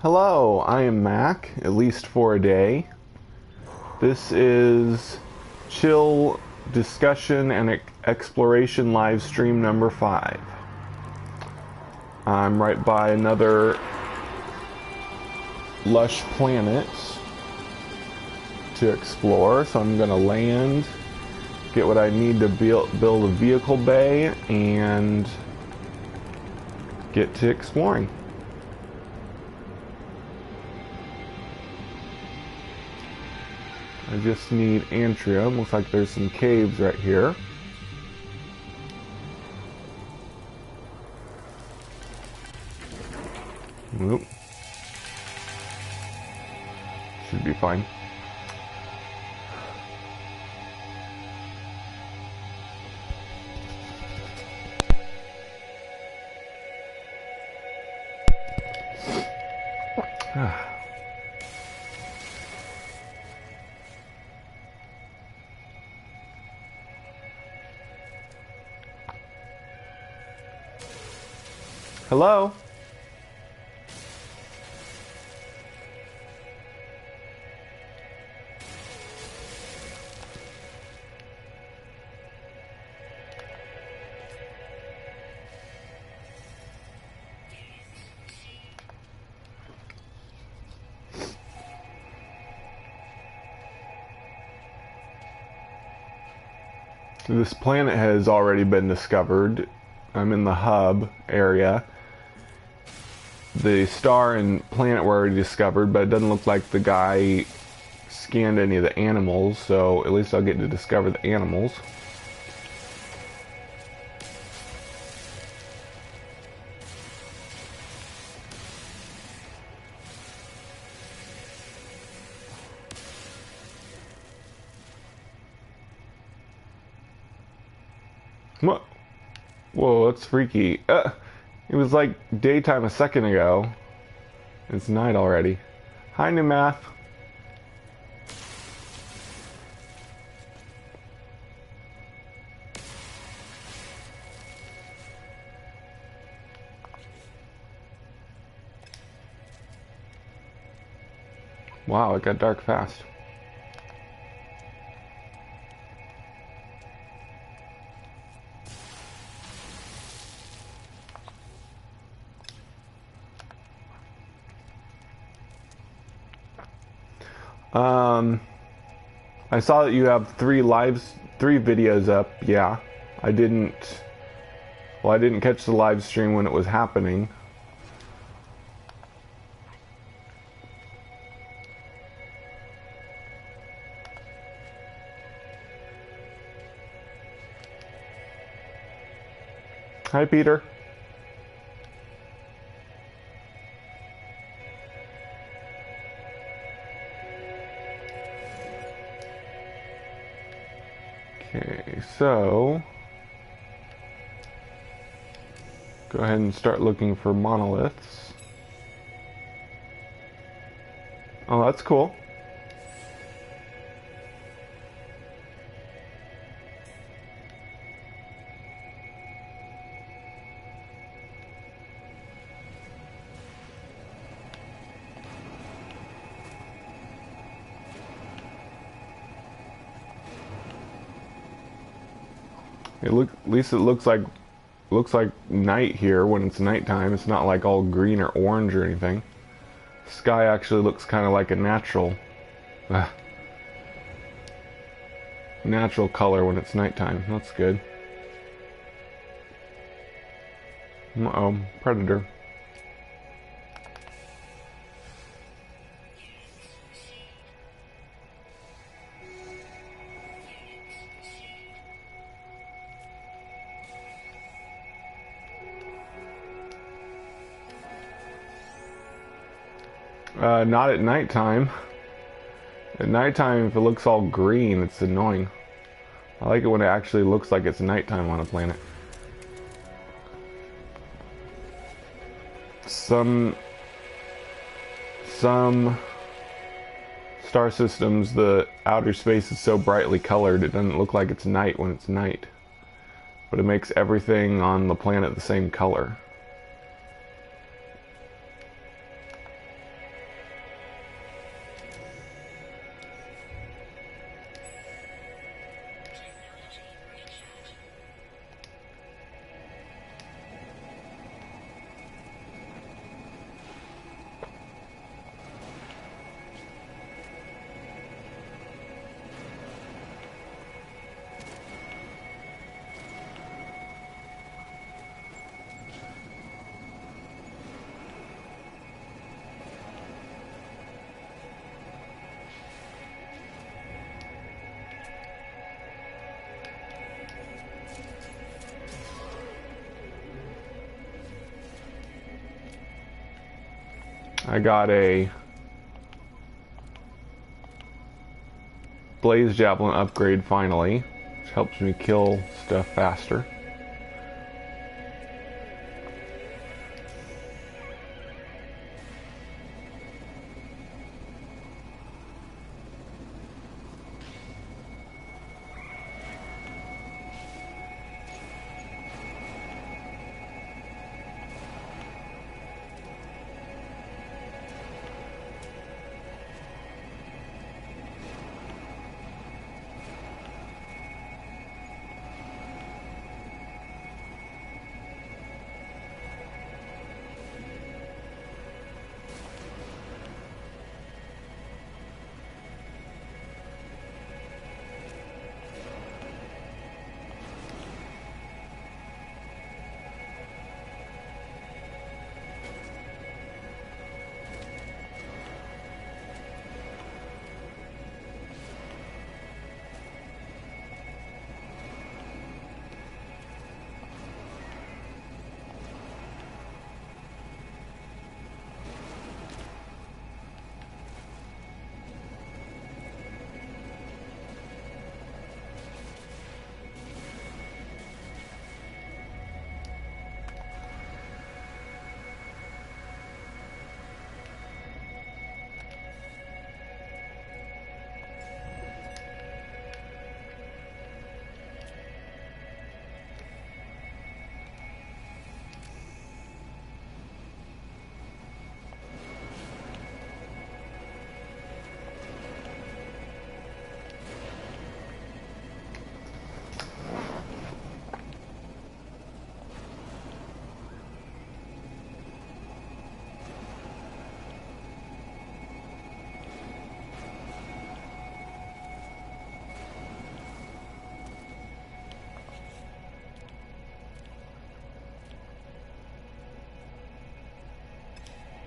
Hello, I am Mac, at least for a day. This is Chill Discussion and Exploration Livestream number 5. I'm right by another lush planet to explore, so I'm going to land, get what I need to build a vehicle bay, and get to exploring. I just need Antrium. Looks like there's some caves right here. Oop. Should be fine. Hello? This planet has already been discovered. I'm in the hub area. The star and planet were already discovered, but it doesn't look like the guy scanned any of the animals, so at least I'll get to discover the animals. What? Whoa, that's freaky. It was like daytime a second ago. It's night already. Hi, New Math. Wow, it got dark fast. I saw that you have three videos up. Yeah, I didn't catch the live stream when it was happening. Hi, Peter. Okay, so go ahead and start looking for monoliths. Oh, that's cool. At least it looks like night here when it's nighttime. It's not like all green or orange or anything. The sky actually looks kind of like a natural color when it's nighttime. That's good. Uh-oh, predator. Not at nighttime. At nighttime, if it looks all green, it's annoying. I like it when it actually looks like it's nighttime on a planet. Some star systems, the outer space is so brightly colored, it doesn't look like it's night when it's night. But it makes everything on the planet the same color. I got a Blaze Javelin upgrade finally, which helps me kill stuff faster.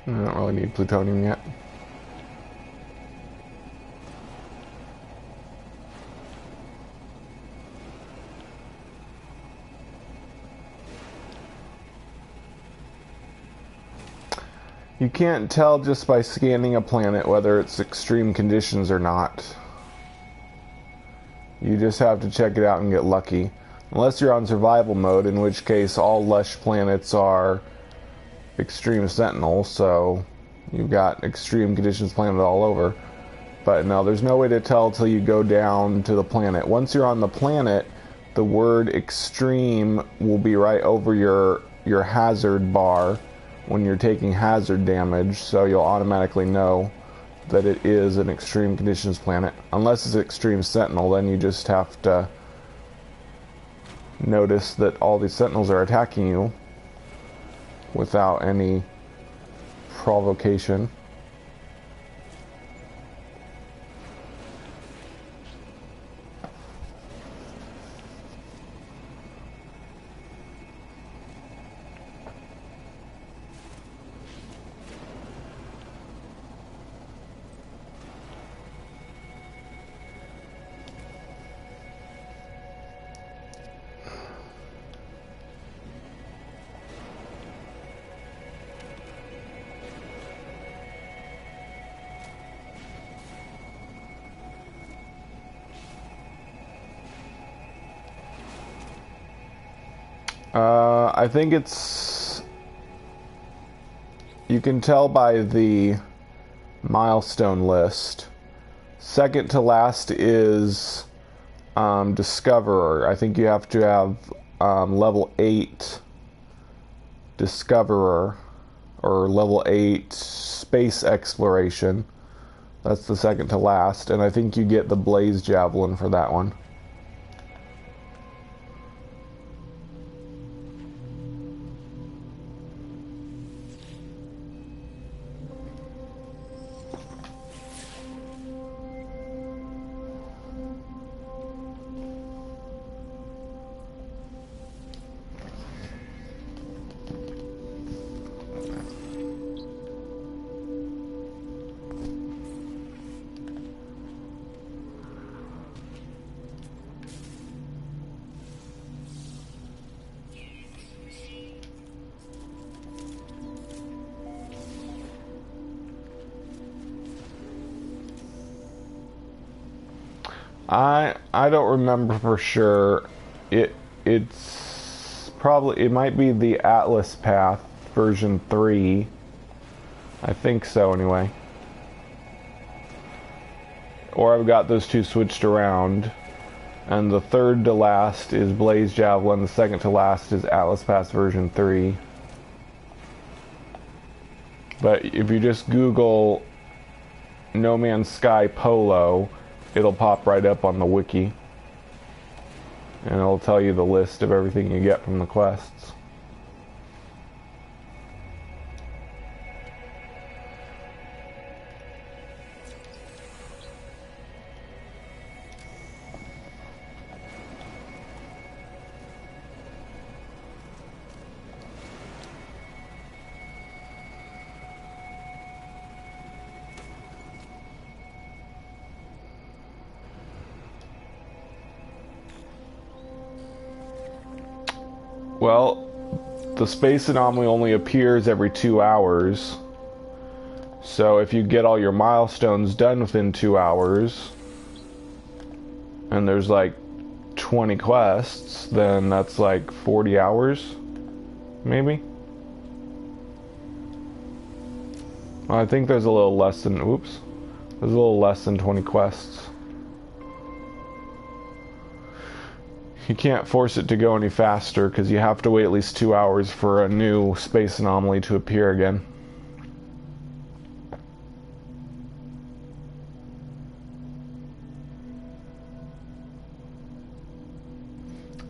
I don't really need plutonium yet. You can't tell just by scanning a planet whether it's extreme conditions or not. You just have to check it out and get lucky. Unless you're on survival mode, in which case all lush planets are extreme sentinel, so you've got extreme conditions planet all over. But no, there's no way to tell till you go down to the planet. Once you're on the planet, the word extreme will be right over your hazard bar when you're taking hazard damage, so you'll automatically know that it is an extreme conditions planet. Unless it's extreme sentinel, then you just have to notice that all these sentinels are attacking you without any provocation. I think it's... You can tell by the milestone list. Second to last is Discoverer. I think you have to have level 8 Discoverer or level 8 Space Exploration. That's the second to last, and I think you get the Blaze Javelin for that one. I don't remember for sure. It's probably, it might be the Atlas path version 3. I think so anyway. Or I've got those two switched around. And the third to last is Blaze Javelin, the second to last is Atlas Pass version 3. But if you just Google No Man's Sky Polo, it'll pop right up on the wiki. And it'll tell you the list of everything you get from the quests. Well, the space anomaly only appears every 2 hours. So if you get all your milestones done within 2 hours, and there's like 20 quests, then that's like 40 hours, maybe? I think there's a little less than, oops, there's a little less than 20 quests. You can't force it to go any faster because you have to wait at least 2 hours for a new space anomaly to appear again.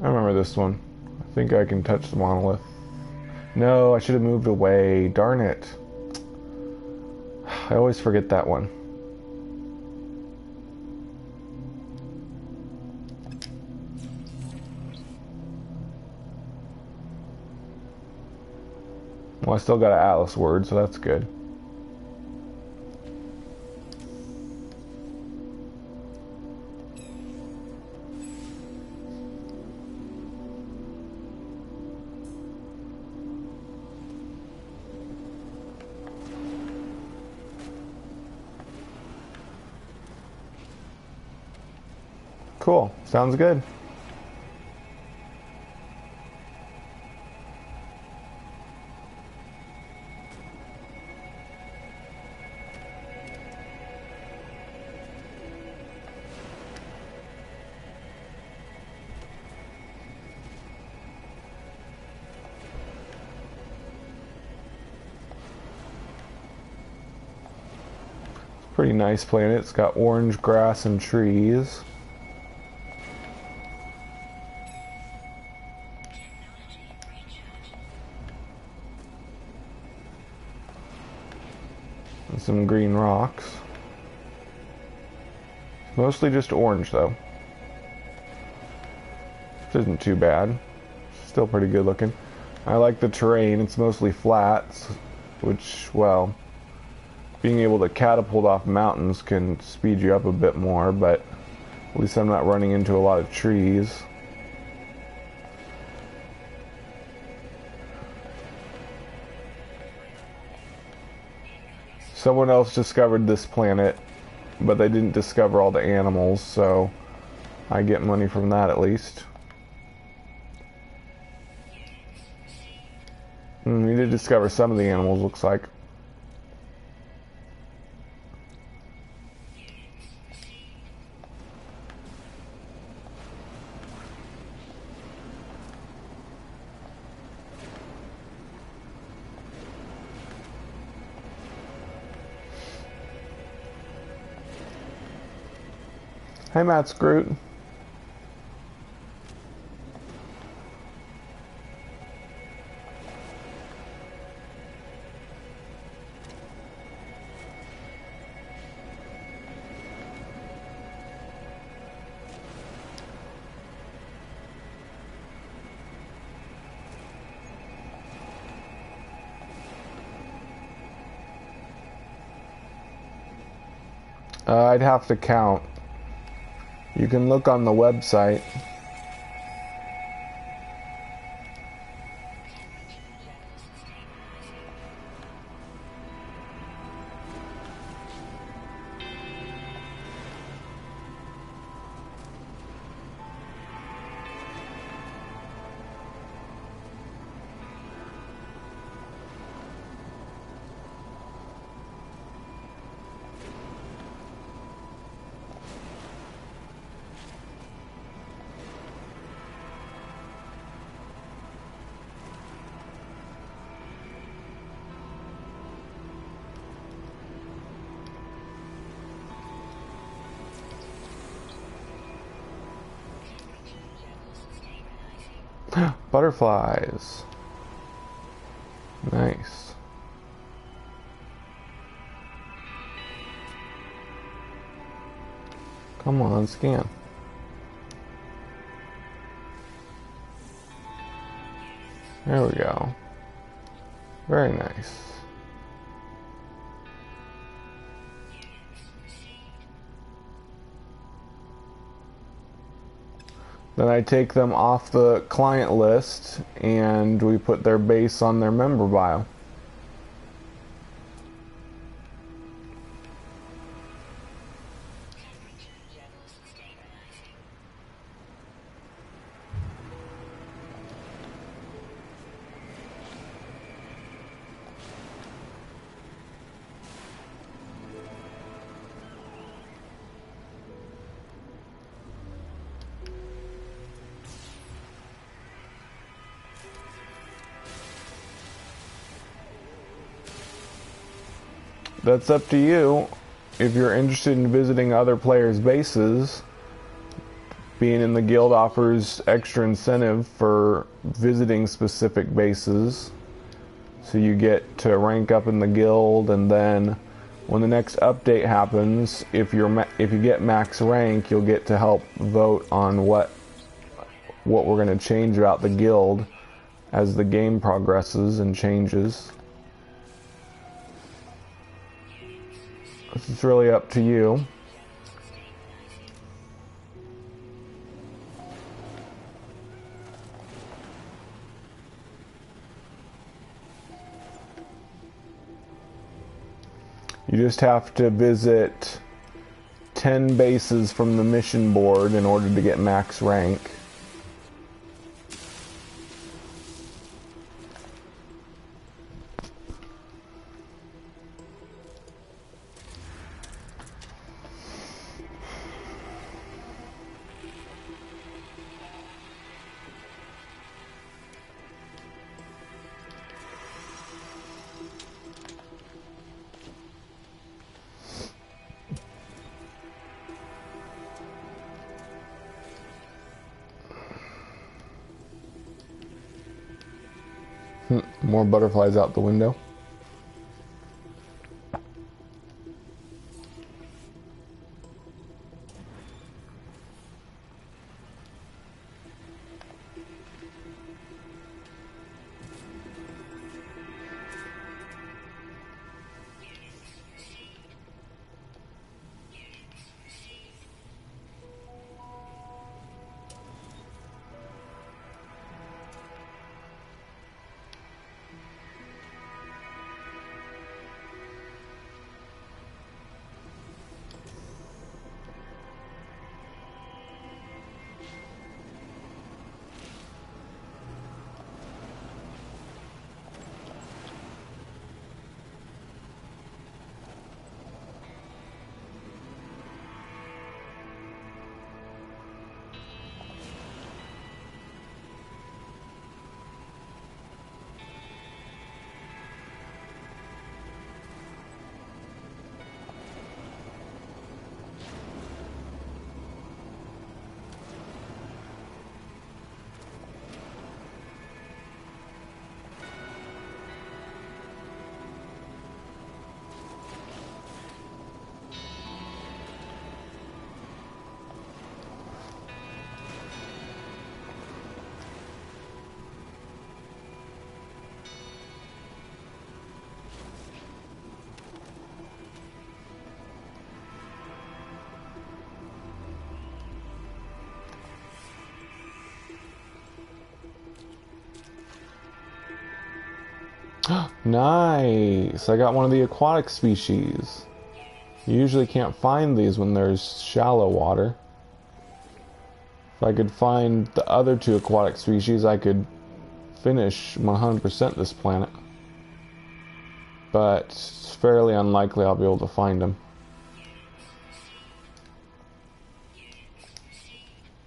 I remember this one. I think I can touch the monolith. No, I should have moved away. Darn it. I always forget that one. Well, I still got an Atlas word, so that's good. Cool. Sounds good. Pretty nice planet. It's got orange grass and trees. And some green rocks. Mostly just orange though. Which isn't too bad. Still pretty good looking. I like the terrain. It's mostly flats, which, well, being able to catapult off mountains can speed you up a bit more, but at least I'm not running into a lot of trees. Someone else discovered this planet, but they didn't discover all the animals, so I get money from that at least. We did discover some of the animals, looks like. Hey, Matt Scroot. I'd have to count. You can look on the website. Butterflies. Nice. Come on, scan. There we go. Very nice. Then I take them off the client list and we put their base on their member bio. That's up to you. If you're interested in visiting other players' bases, being in the guild offers extra incentive for visiting specific bases. So you get to rank up in the guild, and then when the next update happens, if you get max rank, you'll get to help vote on what we're going to change about the guild as the game progresses and changes. This is really up to you. You just have to visit 10 bases from the mission board in order to get max rank. More butterflies out the window. Nice! I got one of the aquatic species. You usually can't find these when there's shallow water. If I could find the other two aquatic species, I could finish 100% this planet. But it's fairly unlikely I'll be able to find them.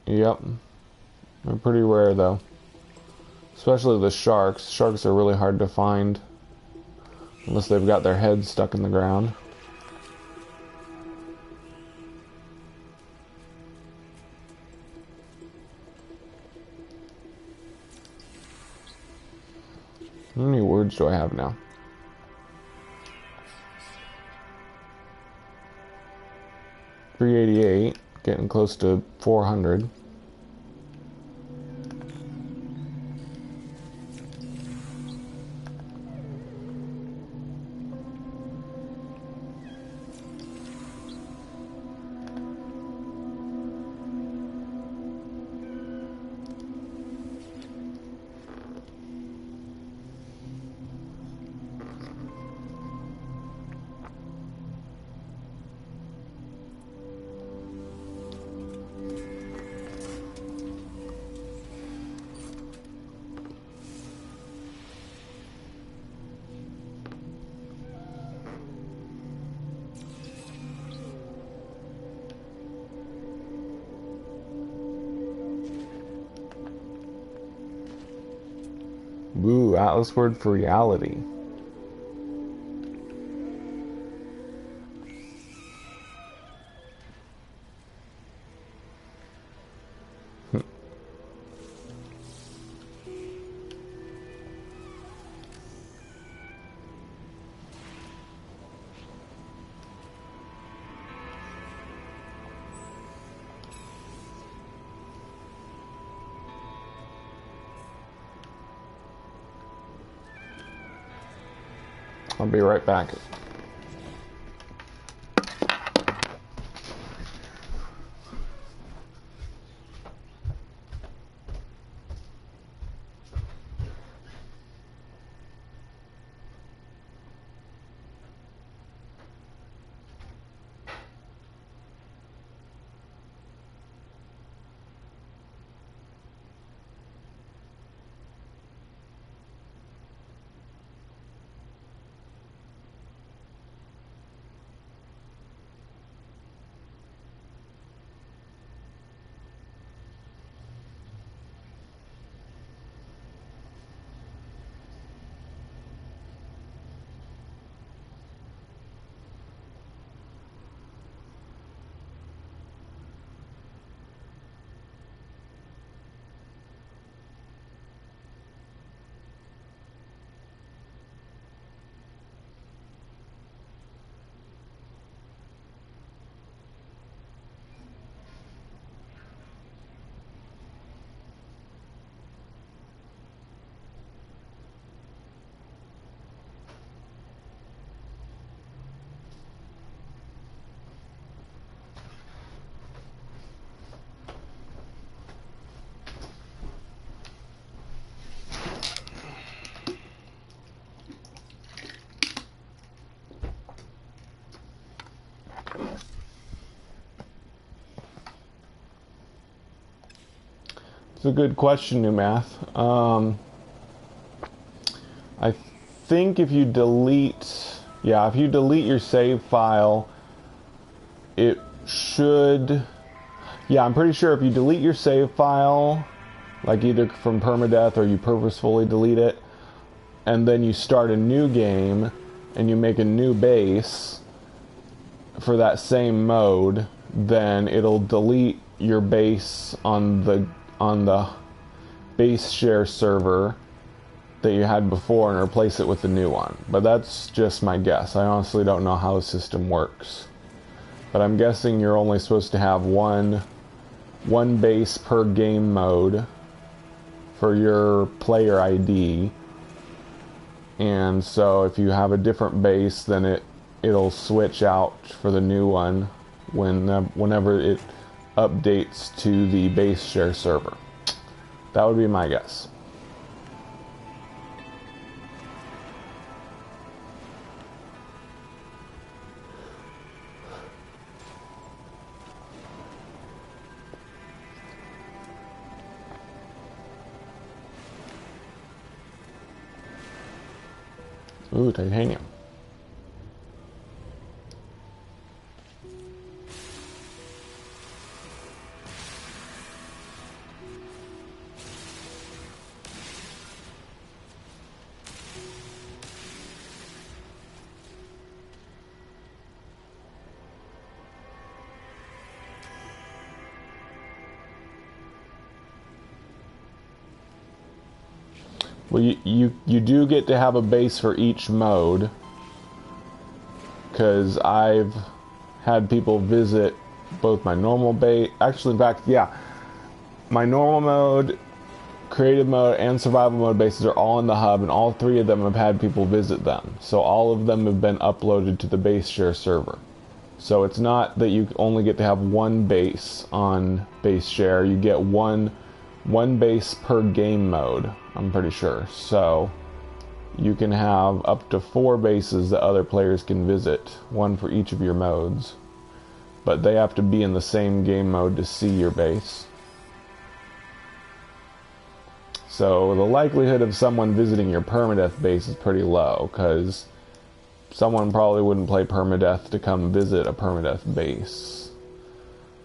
Yep. They're pretty rare though. Especially the sharks. Sharks are really hard to find. Unless they've got their heads stuck in the ground. How many words do I have now? 388, getting close to 400. Ooh, Atlas word for reality. I'll be right back. It's a good question, New Math. I think if you delete your save file, it should, I'm pretty sure if you delete your save file, like either from permadeath or you purposefully delete it, and then you start a new game and you make a new base for that same mode, then it'll delete your base on the base share server that you had before and replace it with a new one. But that's just my guess. I honestly don't know how the system works. But I'm guessing you're only supposed to have one base per game mode for your player ID. And so if you have a different base, then it'll switch out for the new one whenever it updates to the base share server. That would be my guess. Ooh, titanium. Well, you do get to have a base for each mode, because I've had people visit both my normal base. Actually, in fact, yeah, my normal mode, creative mode, and survival mode bases are all in the hub, and all three of them have had people visit them. So all of them have been uploaded to the base share server. So it's not that you only get to have one base on base share. You get one base per game mode, I'm pretty sure. So you can have up to 4 bases that other players can visit, one for each of your modes. But they have to be in the same game mode to see your base. So the likelihood of someone visiting your permadeath base is pretty low, because someone probably wouldn't play permadeath to come visit a permadeath base.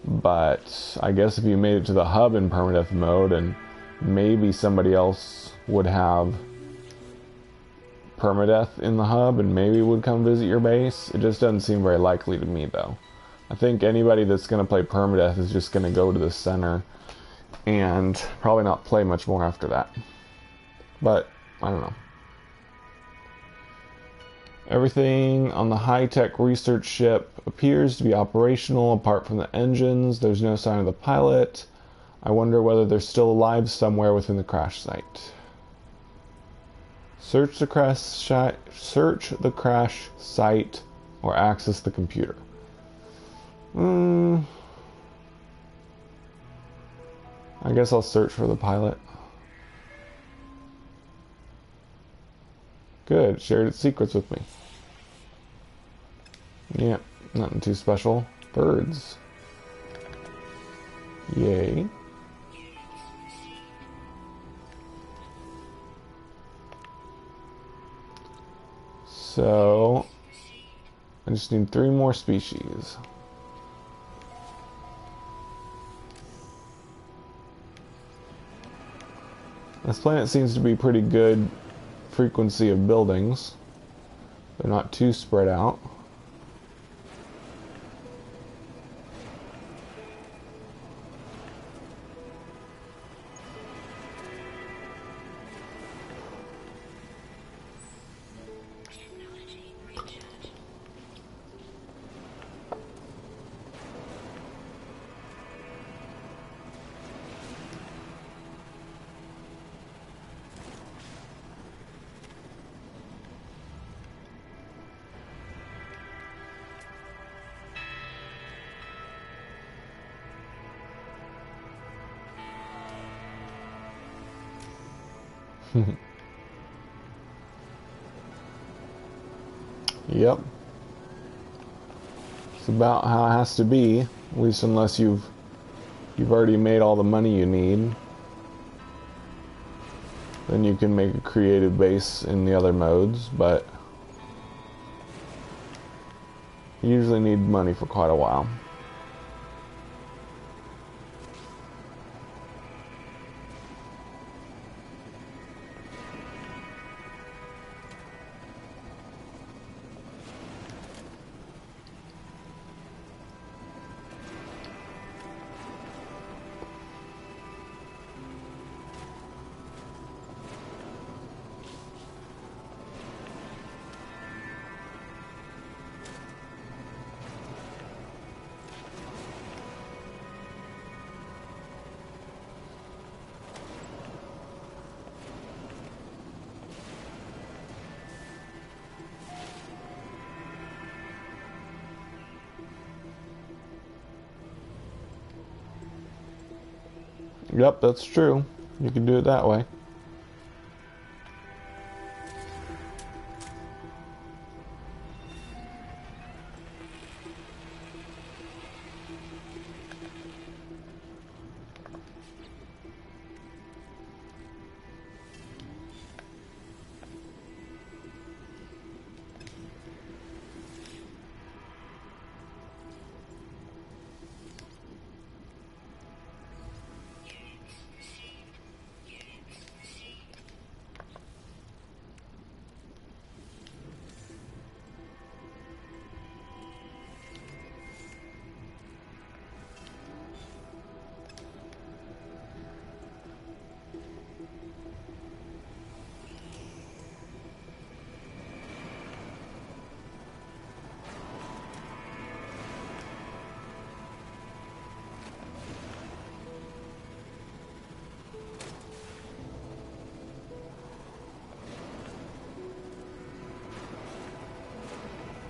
But I guess if you made it to the hub in permadeath mode, and maybe somebody else would have permadeath in the hub and maybe would come visit your base. It just doesn't seem very likely to me, though. I think anybody that's going to play permadeath is just going to go to the center and probably not play much more after that. But I don't know. Everything on the high-tech research ship appears to be operational apart from the engines. There's no sign of the pilot. I wonder whether they're still alive somewhere within the crash site. Search the crash site or access the computer. I guess I'll search for the pilot. Good, shared its secrets with me. Yeah, nothing too special. Birds. Yay. So, I just need 3 more species. This planet seems to be pretty good frequency of buildings. They're not too spread out. Yep. It's about how it has to be, at least unless you've already made all the money you need. Then you can make a creative base in the other modes, but you usually need money for quite a while. Yep, that's true. You can do it that way.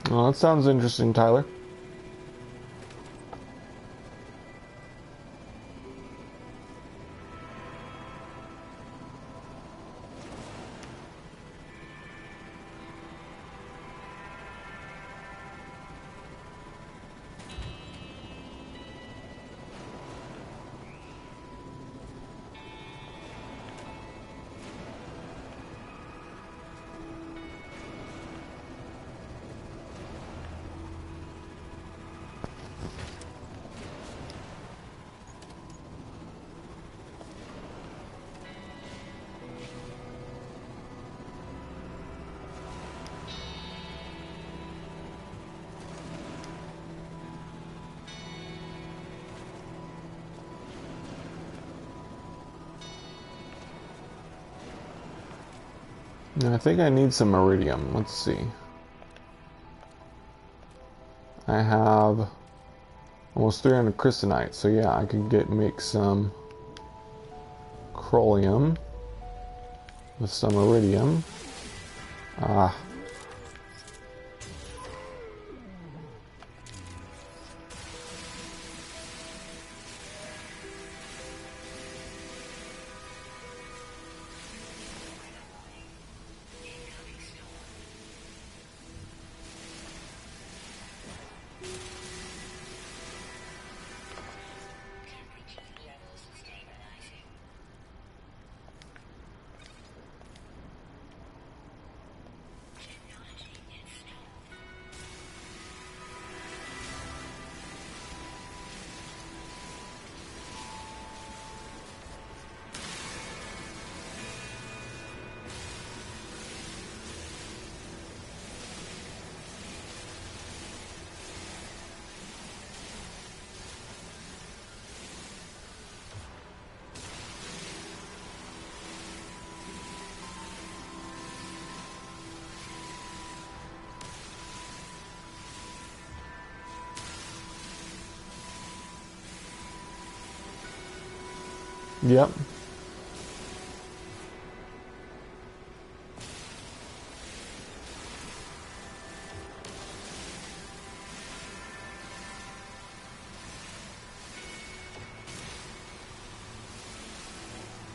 Well, that sounds interesting, Tyler. I think I need some iridium. Let's see. I have almost 300 crystalite, so yeah, I could make some chromium with some iridium. Ah. Yep.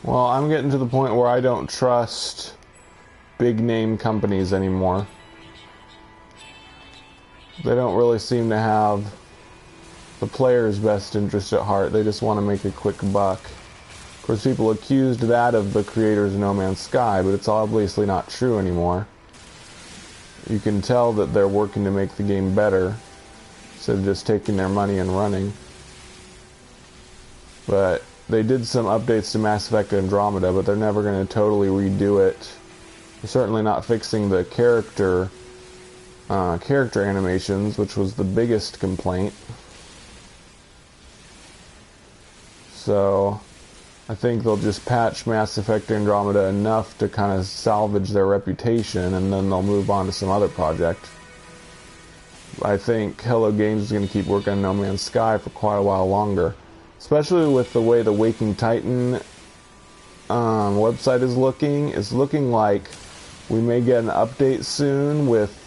Well, I'm getting to the point where I don't trust big name companies anymore. They don't really seem to have the player's best interest at heart. They just want to make a quick buck. Of course, people accused that of the creators of No Man's Sky, but it's obviously not true anymore. You can tell that they're working to make the game better instead of just taking their money and running. But they did some updates to Mass Effect Andromeda, but they're never going to totally redo it. They're certainly not fixing the character animations, which was the biggest complaint. So I think they'll just patch Mass Effect Andromeda enough to kind of salvage their reputation, and then they'll move on to some other project. I think Hello Games is going to keep working on No Man's Sky for quite a while longer, especially with the way the Waking Titan website is looking. It's looking like we may get an update soon with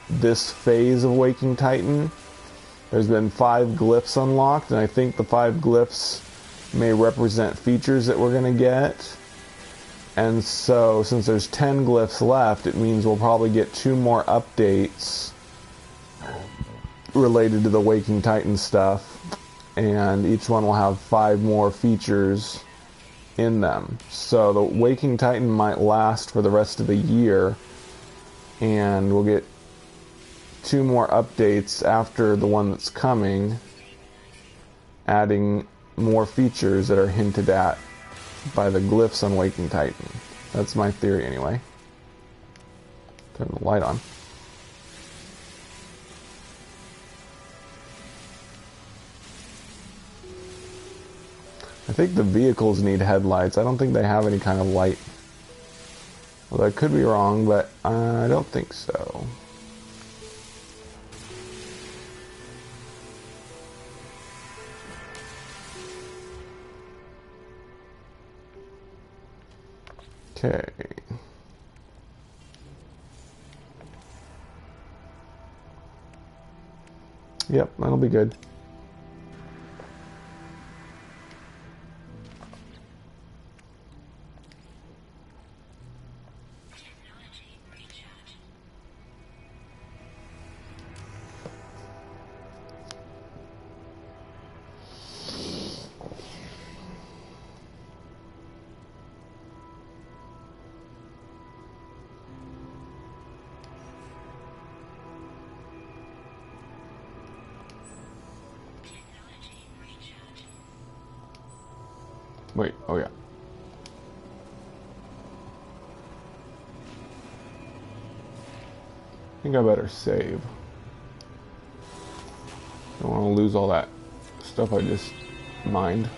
this phase of Waking Titan. There's been 5 glyphs unlocked, and I think the 5 glyphs may represent features that we're going to get. And so, since there's 10 glyphs left, it means we'll probably get 2 more updates related to the Waking Titan stuff, and each one will have 5 more features in them. So the Waking Titan might last for the rest of the year, and we'll get 2 more updates after the one that's coming, adding more features that are hinted at by the glyphs on Waking Titan. That's my theory anyway. Turn the light on. I think the vehicles need headlights. I don't think they have any kind of light. Well, I could be wrong, but I don't think so. Okay. Yep, that'll be good. Wait, oh yeah. I think I better save. Don't want to lose all that stuff I just mined.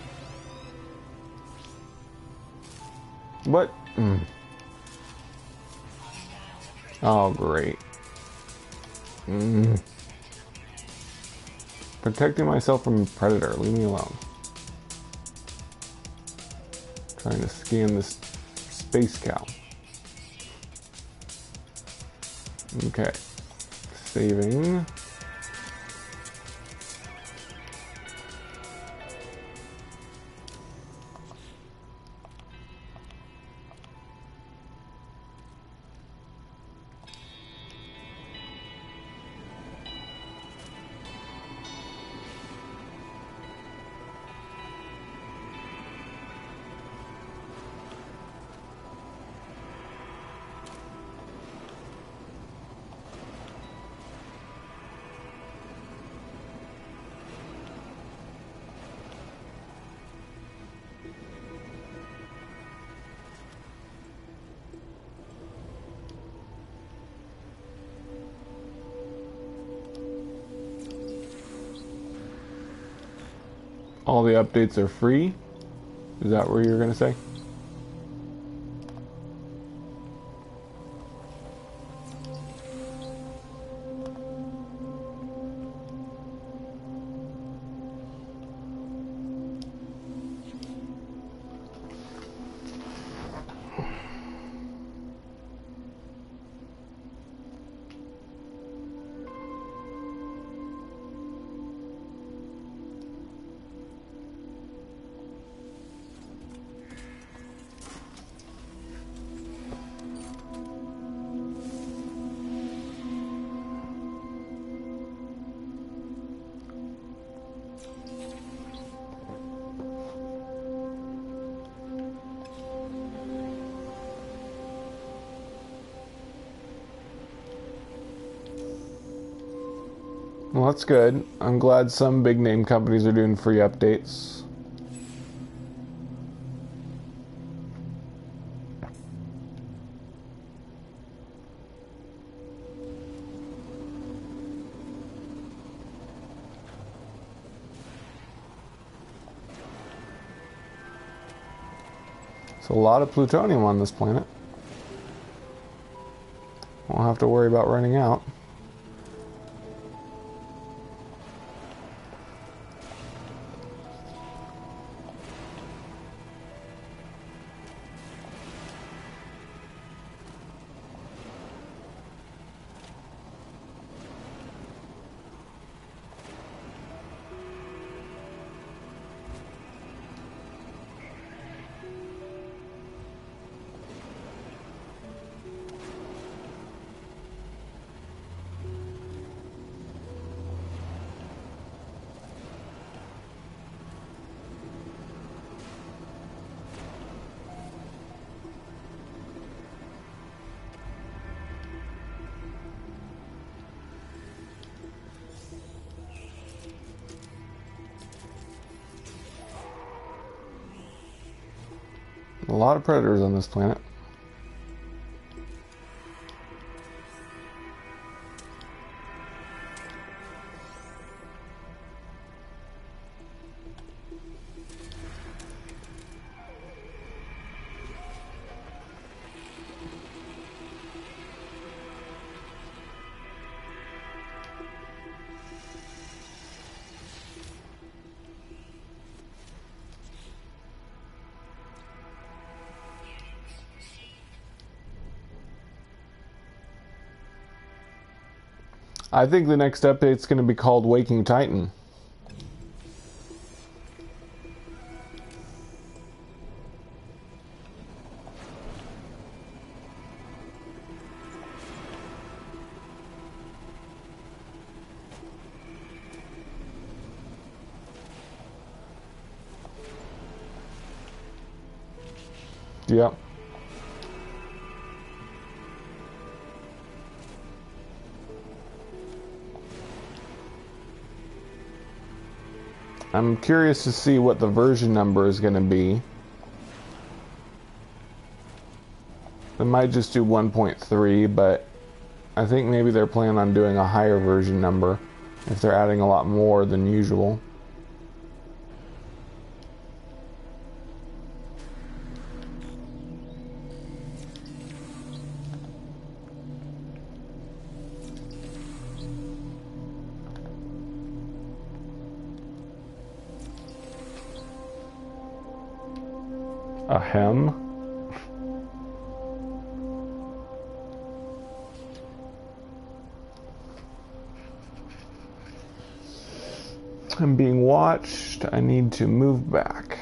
What? Oh, great. Protecting myself from a predator. Leave me alone. Trying to scan this space cow. Okay. Saving. All the updates are free? Is that what you're going to say? Well, that's good. I'm glad some big name companies are doing free updates. There's a lot of plutonium on this planet. Won't have to worry about running out. A lot of predators on this planet. I think the next update's going to be called Waking Titan. Yep. I'm curious to see what the version number is going to be. They might just do 1.3, but I think maybe they're planning on doing a higher version number if they're adding a lot more than usual. Ahem. I'm being watched. I need to move back.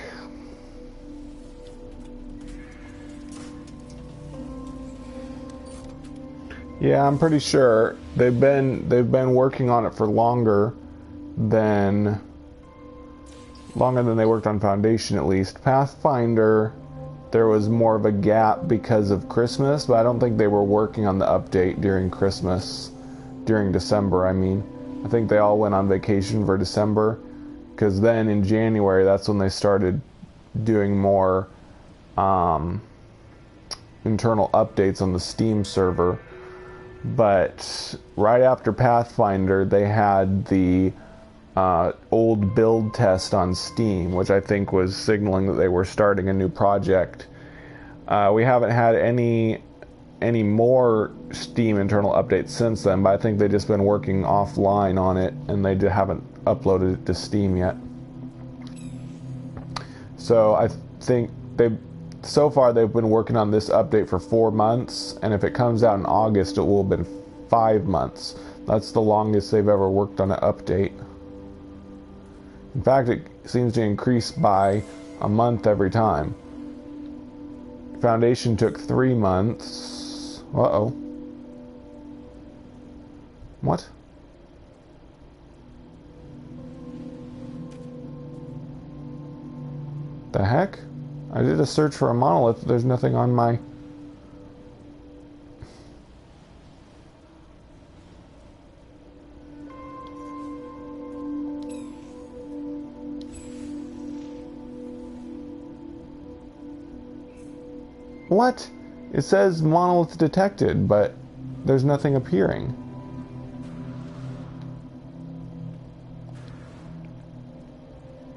Yeah, I'm pretty sure they've been working on it for longer than they worked on Foundation, at least. Pathfinder, there was more of a gap because of Christmas, but I don't think they were working on the update during Christmas, during December, I mean. I think they all went on vacation for December, because then in January, that's when they started doing more internal updates on the Steam server. But right after Pathfinder, they had the old build test on Steam, which I think was signaling that they were starting a new project. We haven't had any more Steam internal updates since then, but I think they've just been working offline on it, and they haven't uploaded it to Steam yet. So I think so far they've been working on this update for 4 months, and if it comes out in August, it will have been 5 months. That's the longest they've ever worked on an update. In fact, it seems to increase by a month every time. Foundation took 3 months. Uh-oh. What? The heck? I did a search for a monolith. There's nothing on my... What? It says monolith detected, but there's nothing appearing.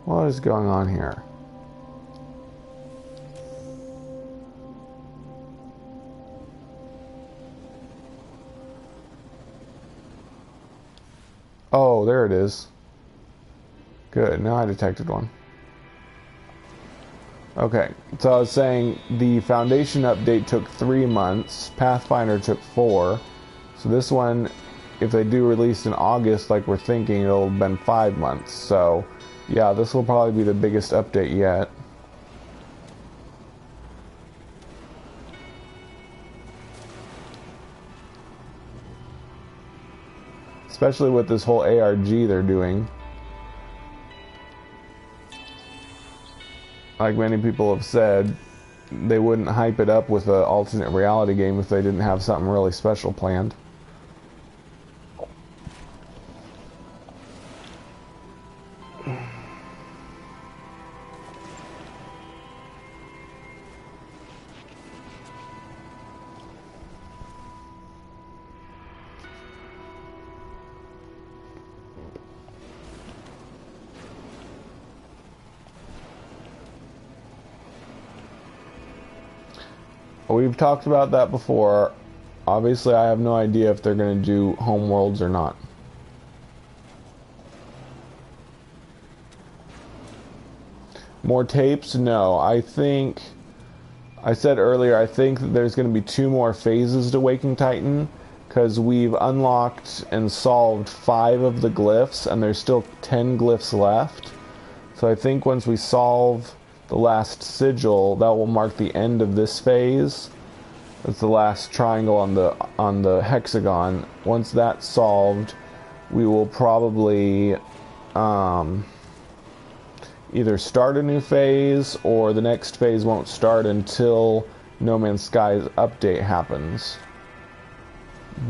What is going on here? Oh, there it is. Good, now I detected one. Okay, so I was saying the Foundation update took 3 months, Pathfinder took 4, so this one, if they do release in August like we're thinking, it'll have been 5 months, so yeah, this will probably be the biggest update yet. Especially with this whole ARG they're doing. Like many people have said, they wouldn't hype it up with an alternate reality game if they didn't have something really special planned. We've talked about that before. Obviously, I have no idea if they're going to do homeworlds or not. More tapes? No. I said earlier, I think that there's going to be 2 more phases to Waking Titan. because we've unlocked and solved 5 of the glyphs, and there's still 10 glyphs left. So I think once we solve the last sigil, that will mark the end of this phase. That's the last triangle on the hexagon. Once that's solved, we will probably either start a new phase, or the next phase won't start until No Man's Sky's update happens.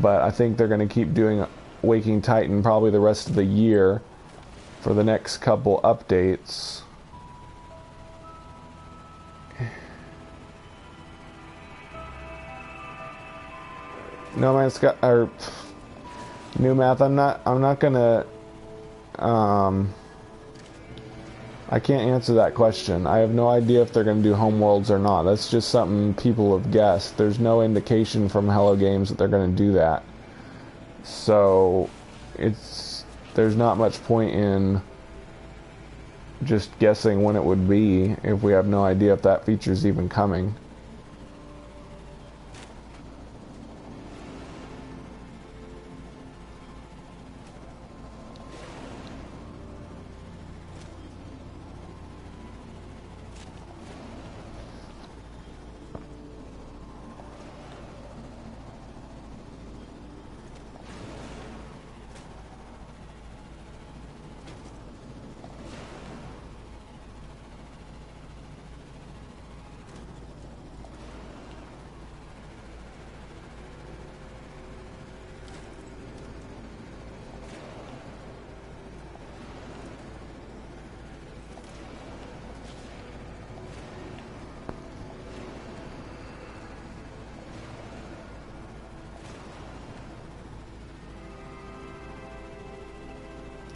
But I think they're going to keep doing Waking Titan probably the rest of the year for the next couple updates. No Man's Sky, or New Math, I'm not gonna, I can't answer that question. I have no idea if they're gonna do homeworlds or not. That's just something people have guessed. There's no indication from Hello Games that they're gonna do that. So, there's not much point in just guessing when it would be if we have no idea if that feature's even coming.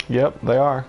Yep, they are.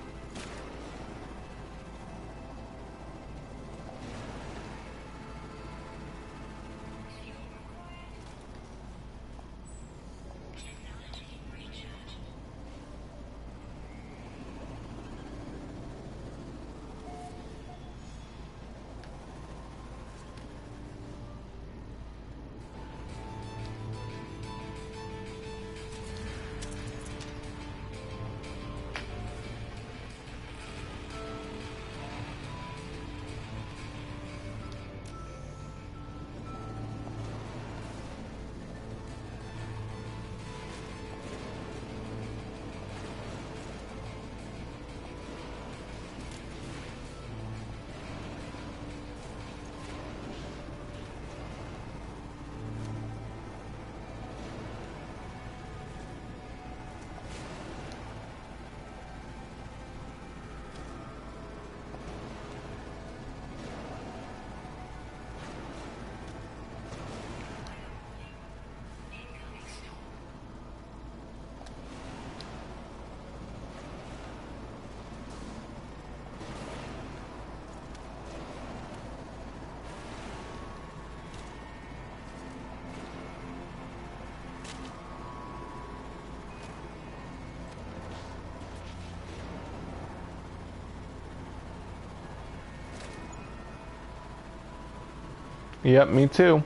Yep, me too.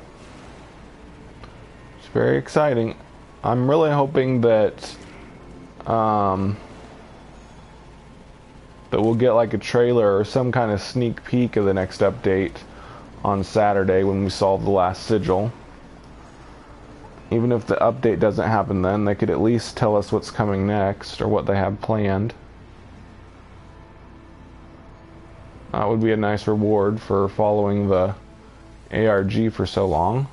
It's very exciting. I'm really hoping that that we'll get like a trailer or some kind of sneak peek of the next update on Saturday when we solve the last sigil. Even if the update doesn't happen then, they could at least tell us what's coming next or what they have planned. That would be a nice reward for following the ARG for so long,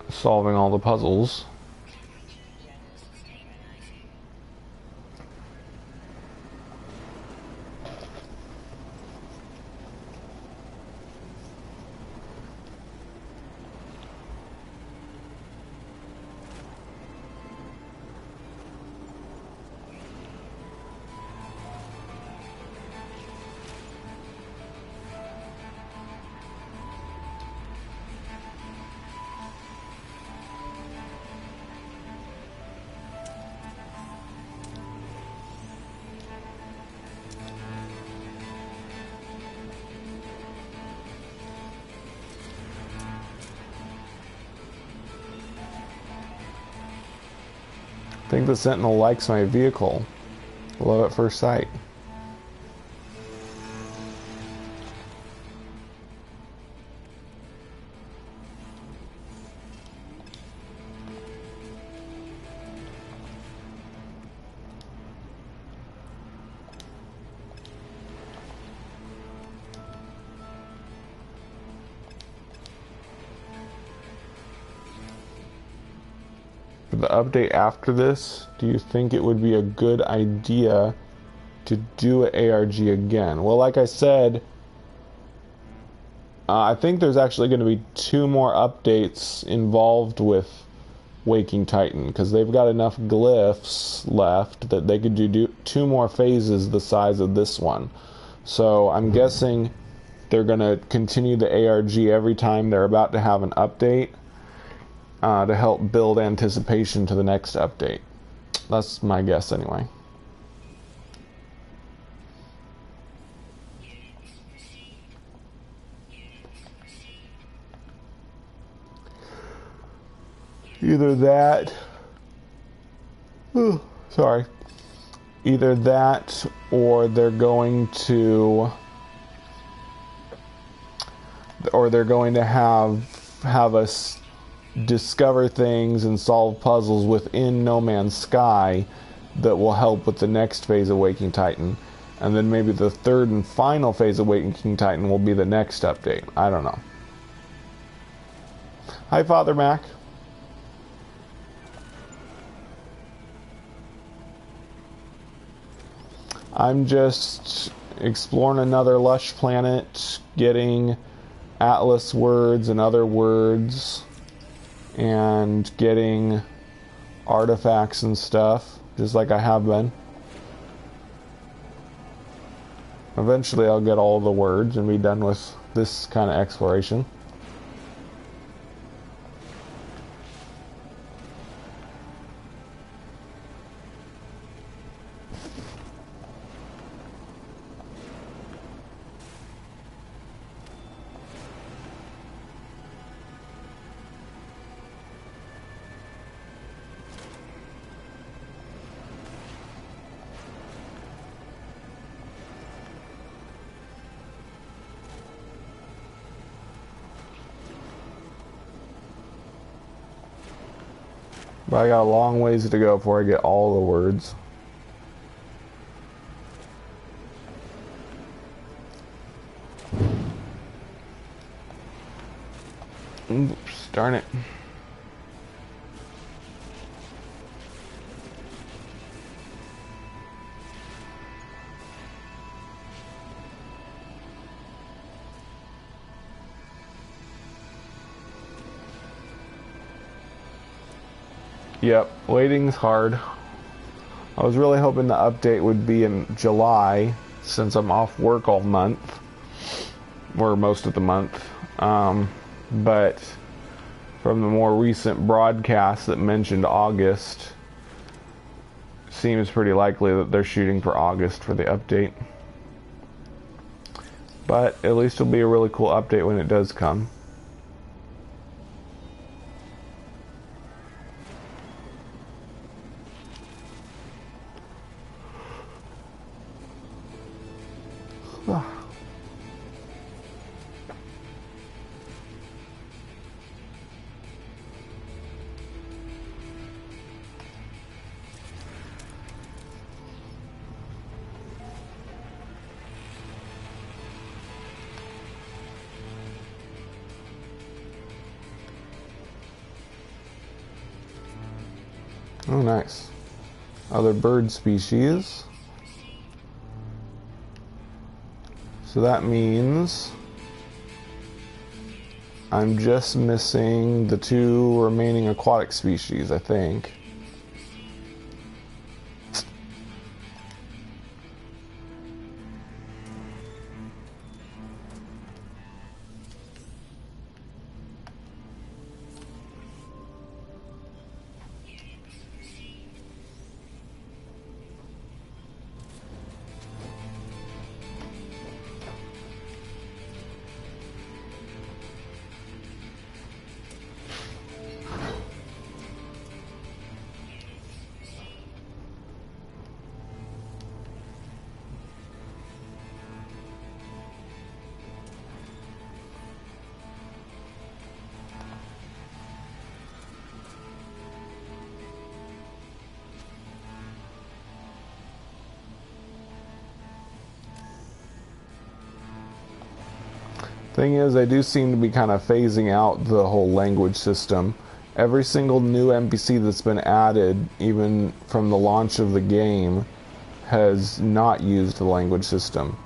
solving all the puzzles. think the Sentinel likes my vehicle. Love at first sight. For the update after this, do you think it would be a good idea to do an ARG again? Well, like I said, I think there's actually going to be 2 more updates involved with Waking Titan, because they've got enough glyphs left that they could do 2 more phases the size of this one. So I'm guessing they're going to continue the ARG every time they're about to have an update. To help build anticipation to the next update. That's my guess anyway. Either that... Either that or they're going to... Or they're going to have us discover things and solve puzzles within No Man's Sky that will help with the next phase of Waking Titan, and then maybe the 3rd and final phase of Waking Titan will be the next update. I don't know. Hi, Father Mac. I'm just exploring another lush planet, getting Atlas words and other words, and getting artifacts and stuff, just like I have been. Eventually I'll get all the words and be done with this kind of exploration. But I got a long ways to go before I get all the words. Oops, darn it. Yep, waiting's hard. I was really hoping the update would be in July, since I'm off work all month, or most of the month. But from the more recent broadcasts that mentioned August, seems pretty likely that they're shooting for August for the update. But at least it'll be a really cool update when it does come. Oh, nice. Other bird species. So that means I'm just missing the 2 remaining aquatic species, I think. Thing is, they do seem to be kind of phasing out the whole language system. Every single new NPC that's been added, even from the launch of the game, has not used the language system.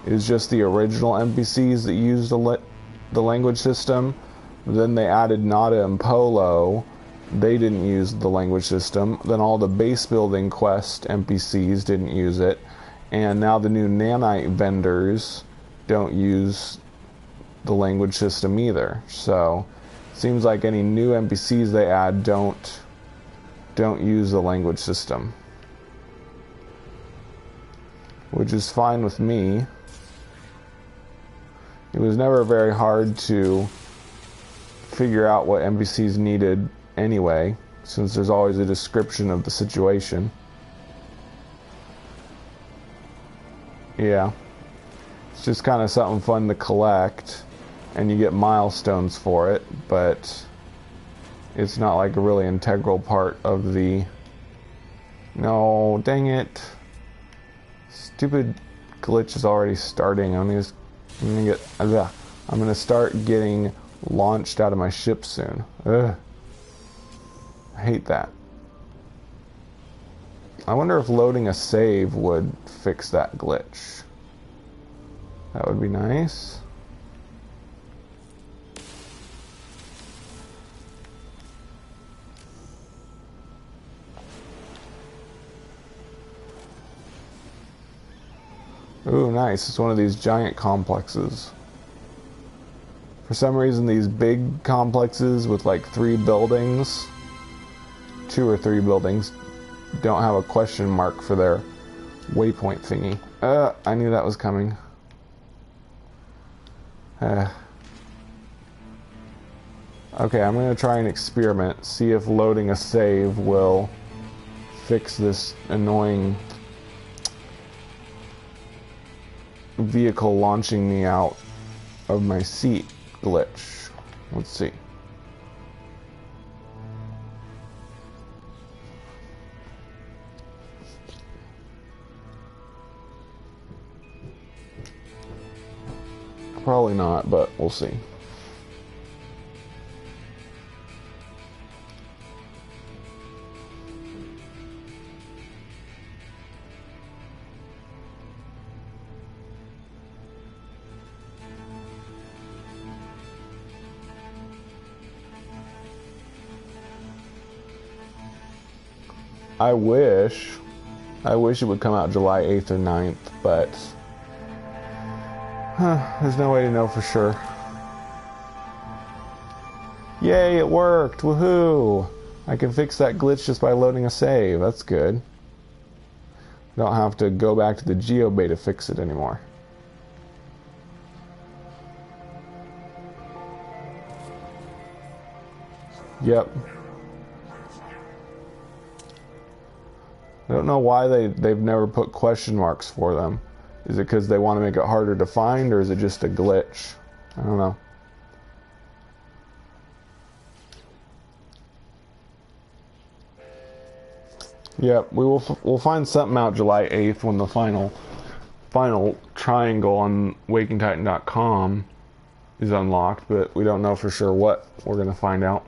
It is just the original NPCs that used the language system. Then they added Nada and Polo. They didn't use the language system. Then all the base building quest NPCs didn't use it. And now the new nanite vendors don't use the language system either. So seems like any new NPCs they add don't use the language system, which is fine with me. It was never very hard to figure out what NPCs needed anyway, since there's always a description of the situation. Yeah, it's just kind of something fun to collect, and you get milestones for it, but it's not like a really integral part of the... No, dang it. Stupid glitch is already starting. I'm gonna start getting launched out of my ship soon. Ugh. I hate that. I wonder if loading a save would fix that glitch. That would be nice. Ooh, nice. It's one of these giant complexes. For some reason, these big complexes with like 3 buildings, 2 or 3 buildings, don't have a question mark for their waypoint thingy. I knew that was coming. Okay, I'm going to try an experiment, see if loading a save will fix this annoying vehicle launching me out of my seat glitch. Let's see. Probably not, but we'll see. I wish it would come out July 8th or 9th, but there's no way to know for sure. Yay, it worked! Woohoo! I can fix that glitch just by loading a save. That's good. I don't have to go back to the GeoBay to fix it anymore. Yep. I don't know why they've never put question marks for them. Is it because they want to make it harder to find, or is it just a glitch? I don't know. Yep, we'll find something out July 8th when the final triangle on WakingTitan.com is unlocked, but we don't know for sure what we're gonna find out.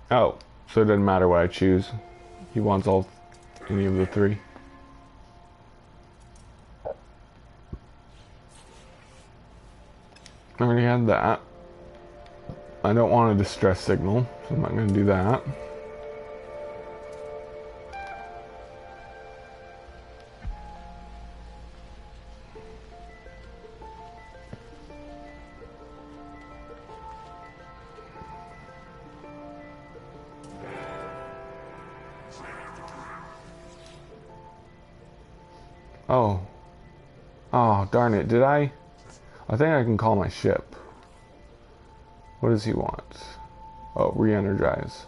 Oh. So it doesn't matter what I choose. He wants any of the 3. I already had that. I don't want a distress signal, so I'm not going to do that. Oh, darn it. Did I think I can call my ship. What does he want? Oh, re-energize.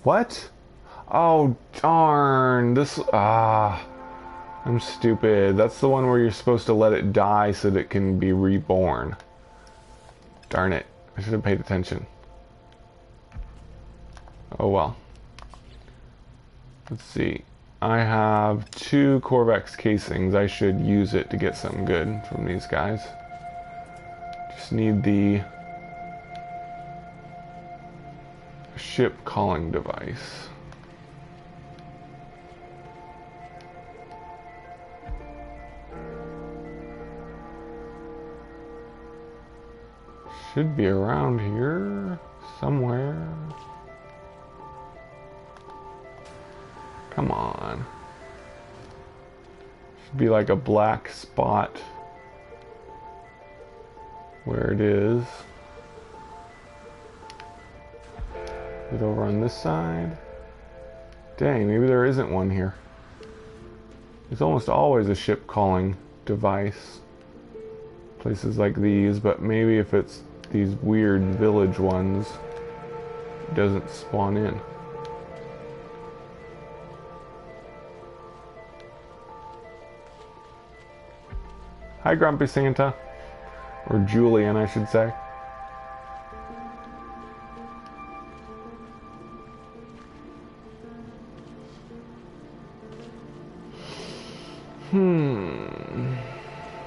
What? Oh, darn. I'm stupid. That's the one where you're supposed to let it die so that it can be reborn. Darn it. I should have paid attention. Oh well. Let's see. I have 2 Corvex casings. I should use it to get something good from these guys. Just need the ship calling device. Should be around here somewhere. Come on. Should be like a black spot where it is. Is it over on this side? Dang, maybe there isn't one here. There's almost always a ship calling device. Places like these, but maybe if it's these weird village ones, it doesn't spawn in. Hi, Grumpy Santa. Or Julian, I should say.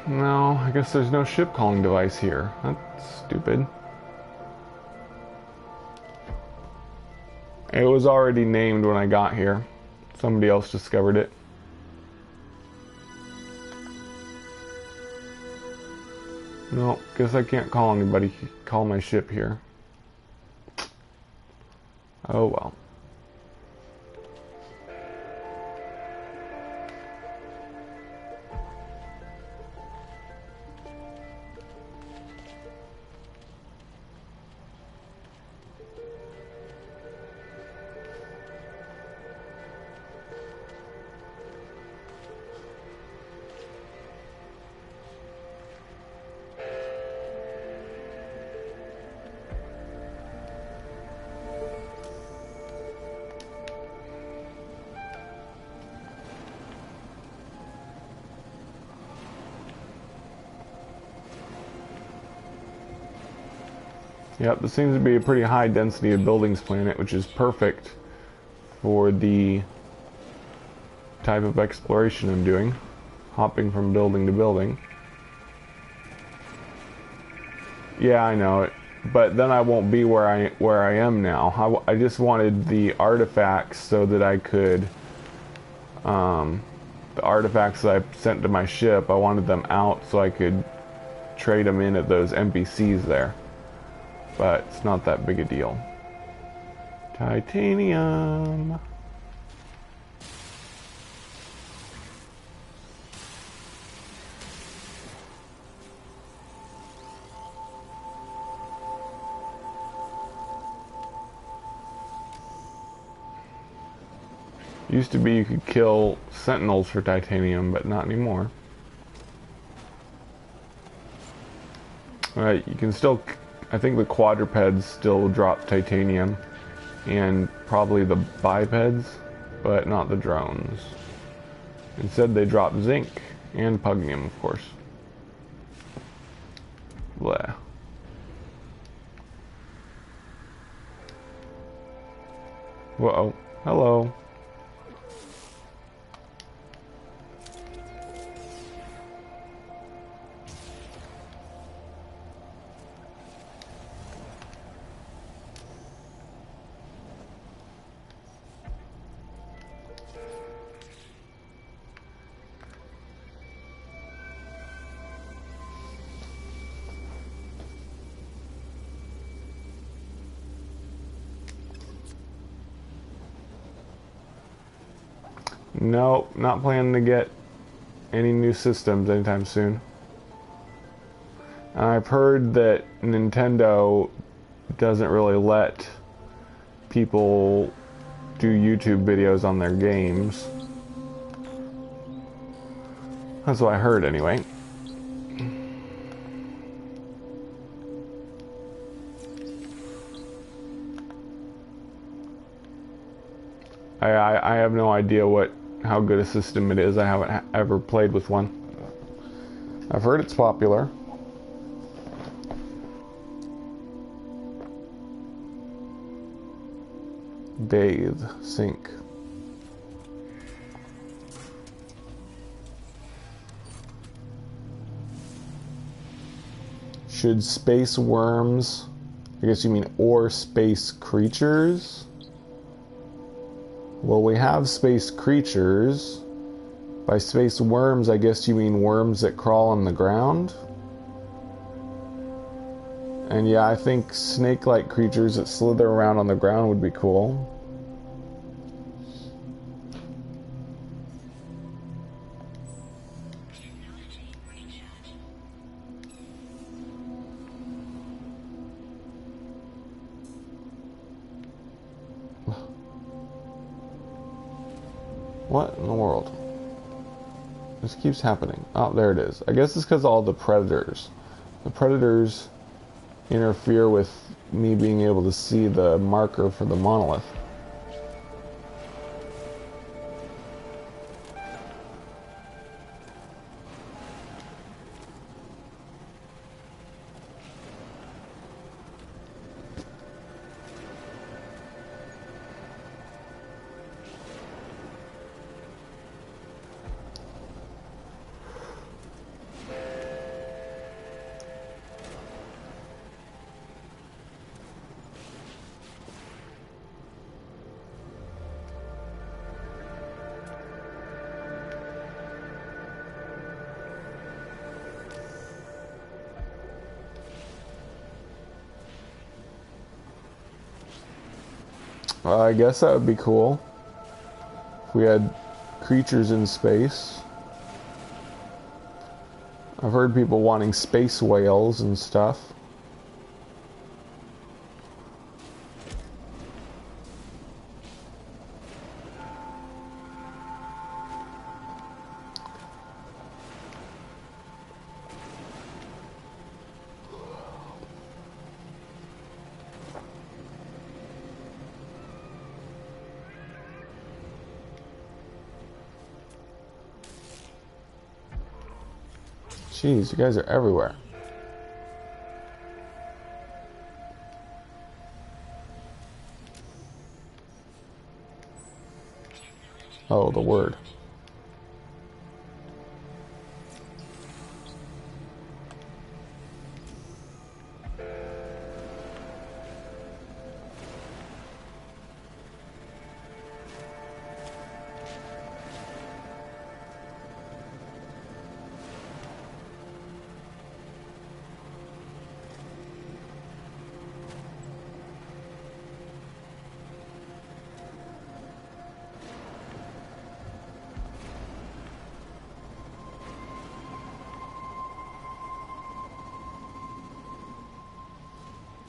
No, I guess there's no ship calling device here. That's stupid. It was already named when I got here. Somebody else discovered it. No, guess I can't call anybody. Call my ship here. Oh well. Yep, this seems to be a pretty high density of buildings planet, which is perfect for the type of exploration I'm doing, hopping from building to building. Yeah, I know it, but then I won't be where I am now. I just wanted the artifacts so that I could, the artifacts that I sent to my ship, I wanted them out so I could trade them in at those NPCs there. But it's not that big a deal. Titanium. Used to be you could kill sentinels for titanium, but not anymore. Alright, you can still... I think the quadrupeds still drop titanium, and probably the bipeds, but not the drones. Instead they drop zinc, and pugnium, of course. Blah. Whoa. Hello. Nope, not planning to get any new systems anytime soon. I've heard that Nintendo doesn't really let people do YouTube videos on their games. That's what I heard anyway. I have no idea how good a system it is. I haven't ever played with one. I've heard it's popular. Bathe, sink. Should space worms, I guess you mean, or space creatures? Well, we have space creatures. By space worms, I guess you mean worms that crawl on the ground? And yeah, I think snake-like creatures that slither around on the ground would be cool. What in the world? This keeps happening. Oh, there it is. I guess it's because all the predators. The predators interfere with me being able to see the marker for the monolith. I guess that would be cool if we had creatures in space. I've heard people wanting space whales and stuff. Jeez, you guys are everywhere. Oh, the word.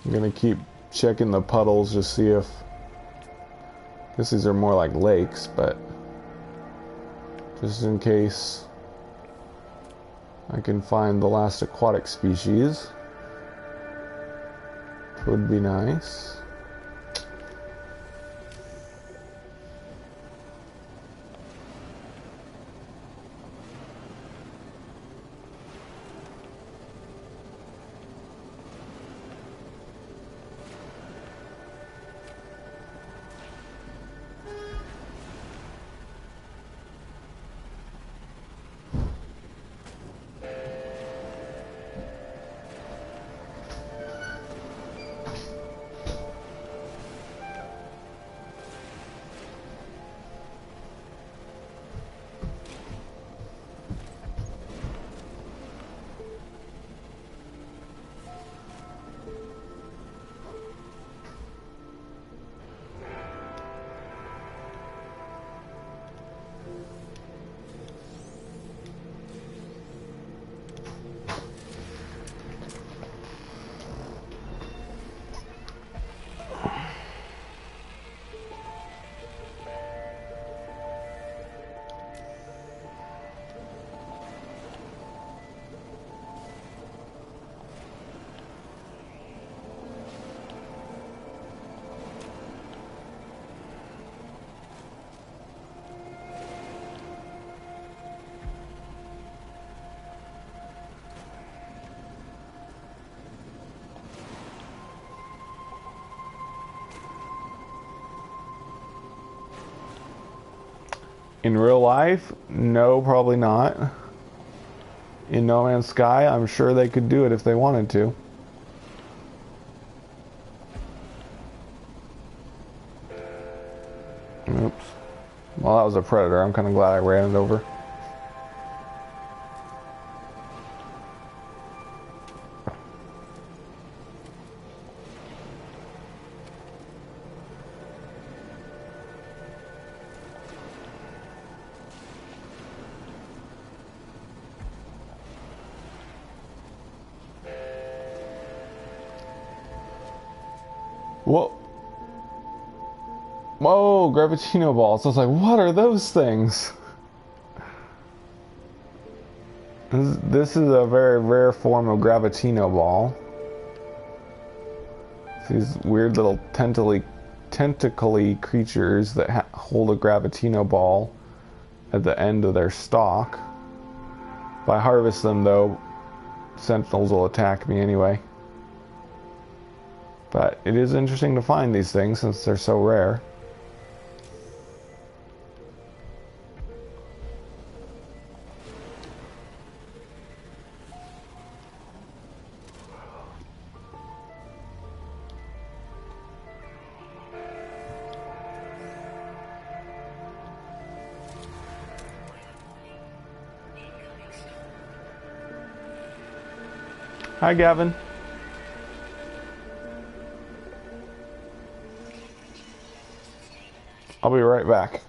I'm gonna keep checking the puddles to see if... I guess these are more like lakes, but... just in case I can find the last aquatic species. Would be nice. In real life? No, probably not. in No Man's Sky, I'm sure they could do it if they wanted to. Oops. Well, that was a predator. I'm kind of glad I ran it over. Whoa. Whoa, Gravitino balls. I was like, what are those things? This is a very rare form of Gravitino ball. These weird little tentacly creatures that hold a Gravitino ball at the end of their stalk. If I harvest them, though, sentinels will attack me anyway. But it is interesting to find these things since they're so rare. Hi, Gavin. I'll be right back.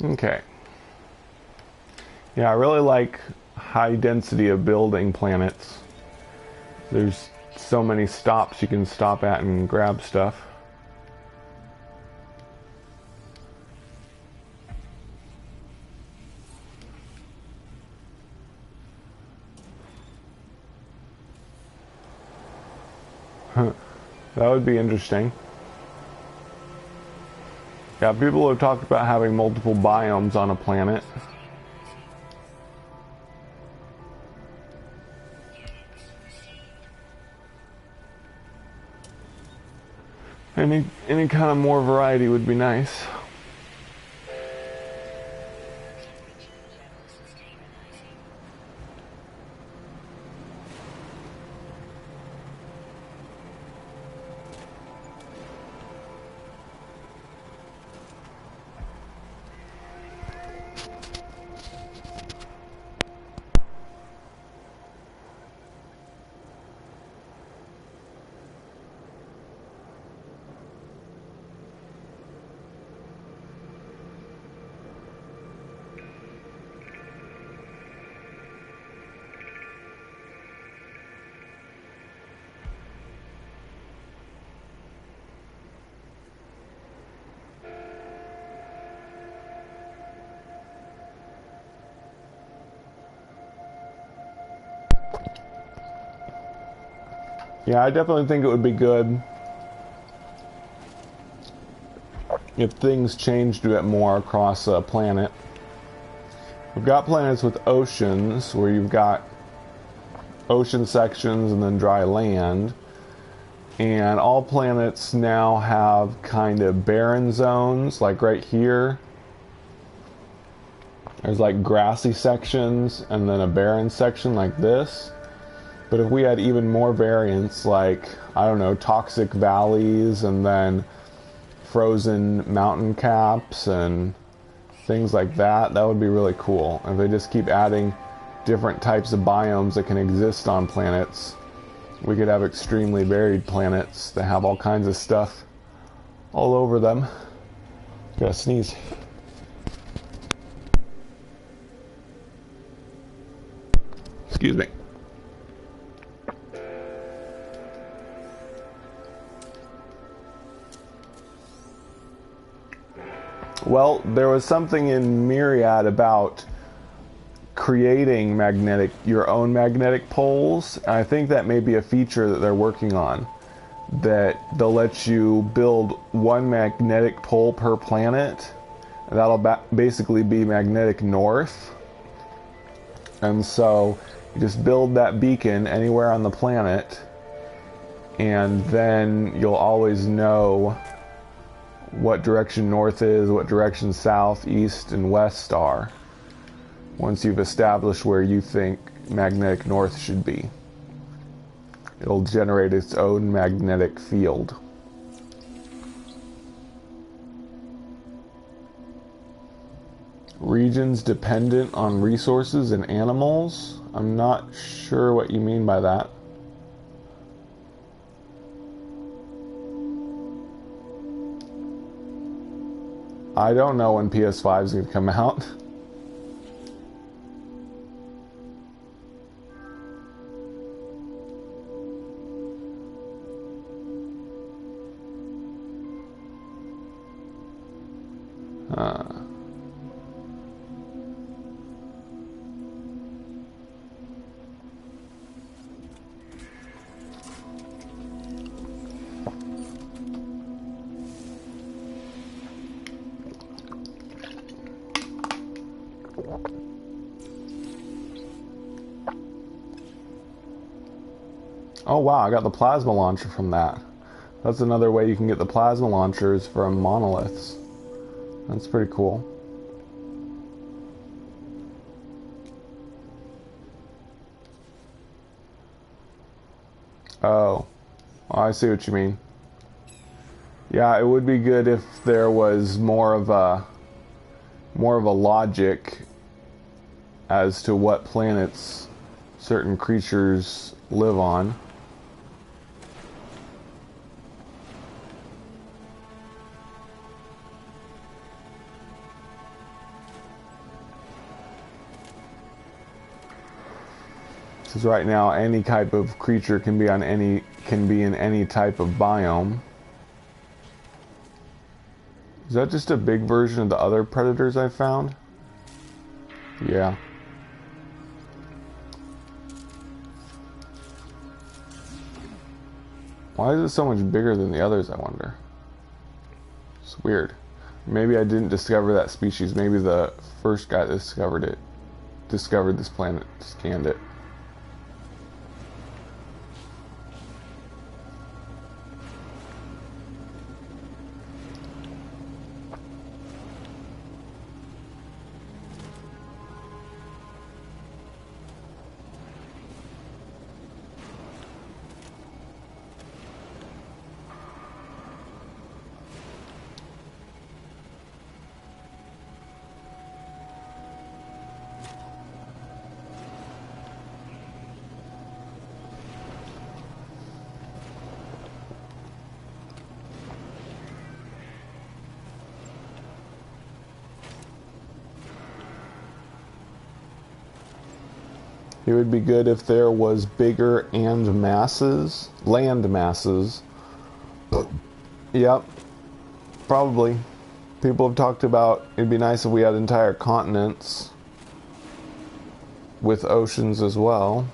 Okay. Yeah, I really like high density of building planets. There's so many stops you can stop at and grab stuff. That would be interesting. Yeah, people have talked about having multiple biomes on a planet. Any kind of more variety would be nice. Yeah, I definitely think it would be good if things changed a bit more across a planet. We've got planets with oceans, where you've got ocean sections and then dry land. And all planets now have kind of barren zones, like right here. There's like grassy sections and then a barren section like this. But if we had even more variants, like, I don't know, toxic valleys and then frozen mountain caps and things like that, that would be really cool. If they just keep adding different types of biomes that can exist on planets, we could have extremely varied planets that have all kinds of stuff all over them. Gotta sneeze. Excuse me. Well, there was something in Myriad about creating your own magnetic poles. I think that may be a feature that they're working on, that they'll let you build one magnetic pole per planet. That'll basically be magnetic north. And so you just build that beacon anywhere on the planet, and then you'll always know what direction north is, what direction south, east, and west are, once you've established where you think magnetic north should be. It'll generate its own magnetic field. Regions dependent on resources and animals? I'm not sure what you mean by that. I don't know when PS5 is going to come out. Oh wow, I got the plasma launcher from that. That's another way you can get the plasma launchers from monoliths. That's pretty cool. Oh, I see what you mean. Yeah, it would be good if there was more of a logic as to what planets certain creatures live on. Because right now any type of creature can be in any type of biome. Is that just a big version of the other predators I found? Yeah. Why is it so much bigger than the others, I wonder? It's weird. Maybe I didn't discover that species. Maybe the first guy that discovered this planet, scanned it. It would be good if there was bigger land masses. Yep, probably. People have talked about it'd be nice if we had entire continents with oceans as well.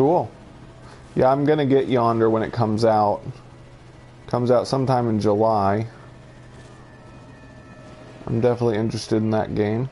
Cool. Yeah, I'm gonna get Yonder when it comes out. Comes out sometime in July. I'm definitely interested in that game.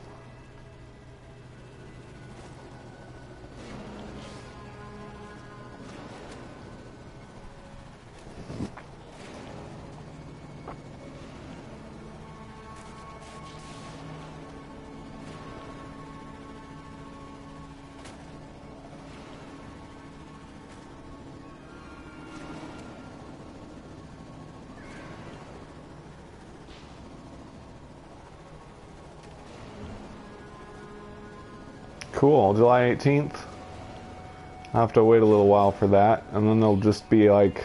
Cool, July 18th. I'll have to wait a little while for that, and then there'll just be like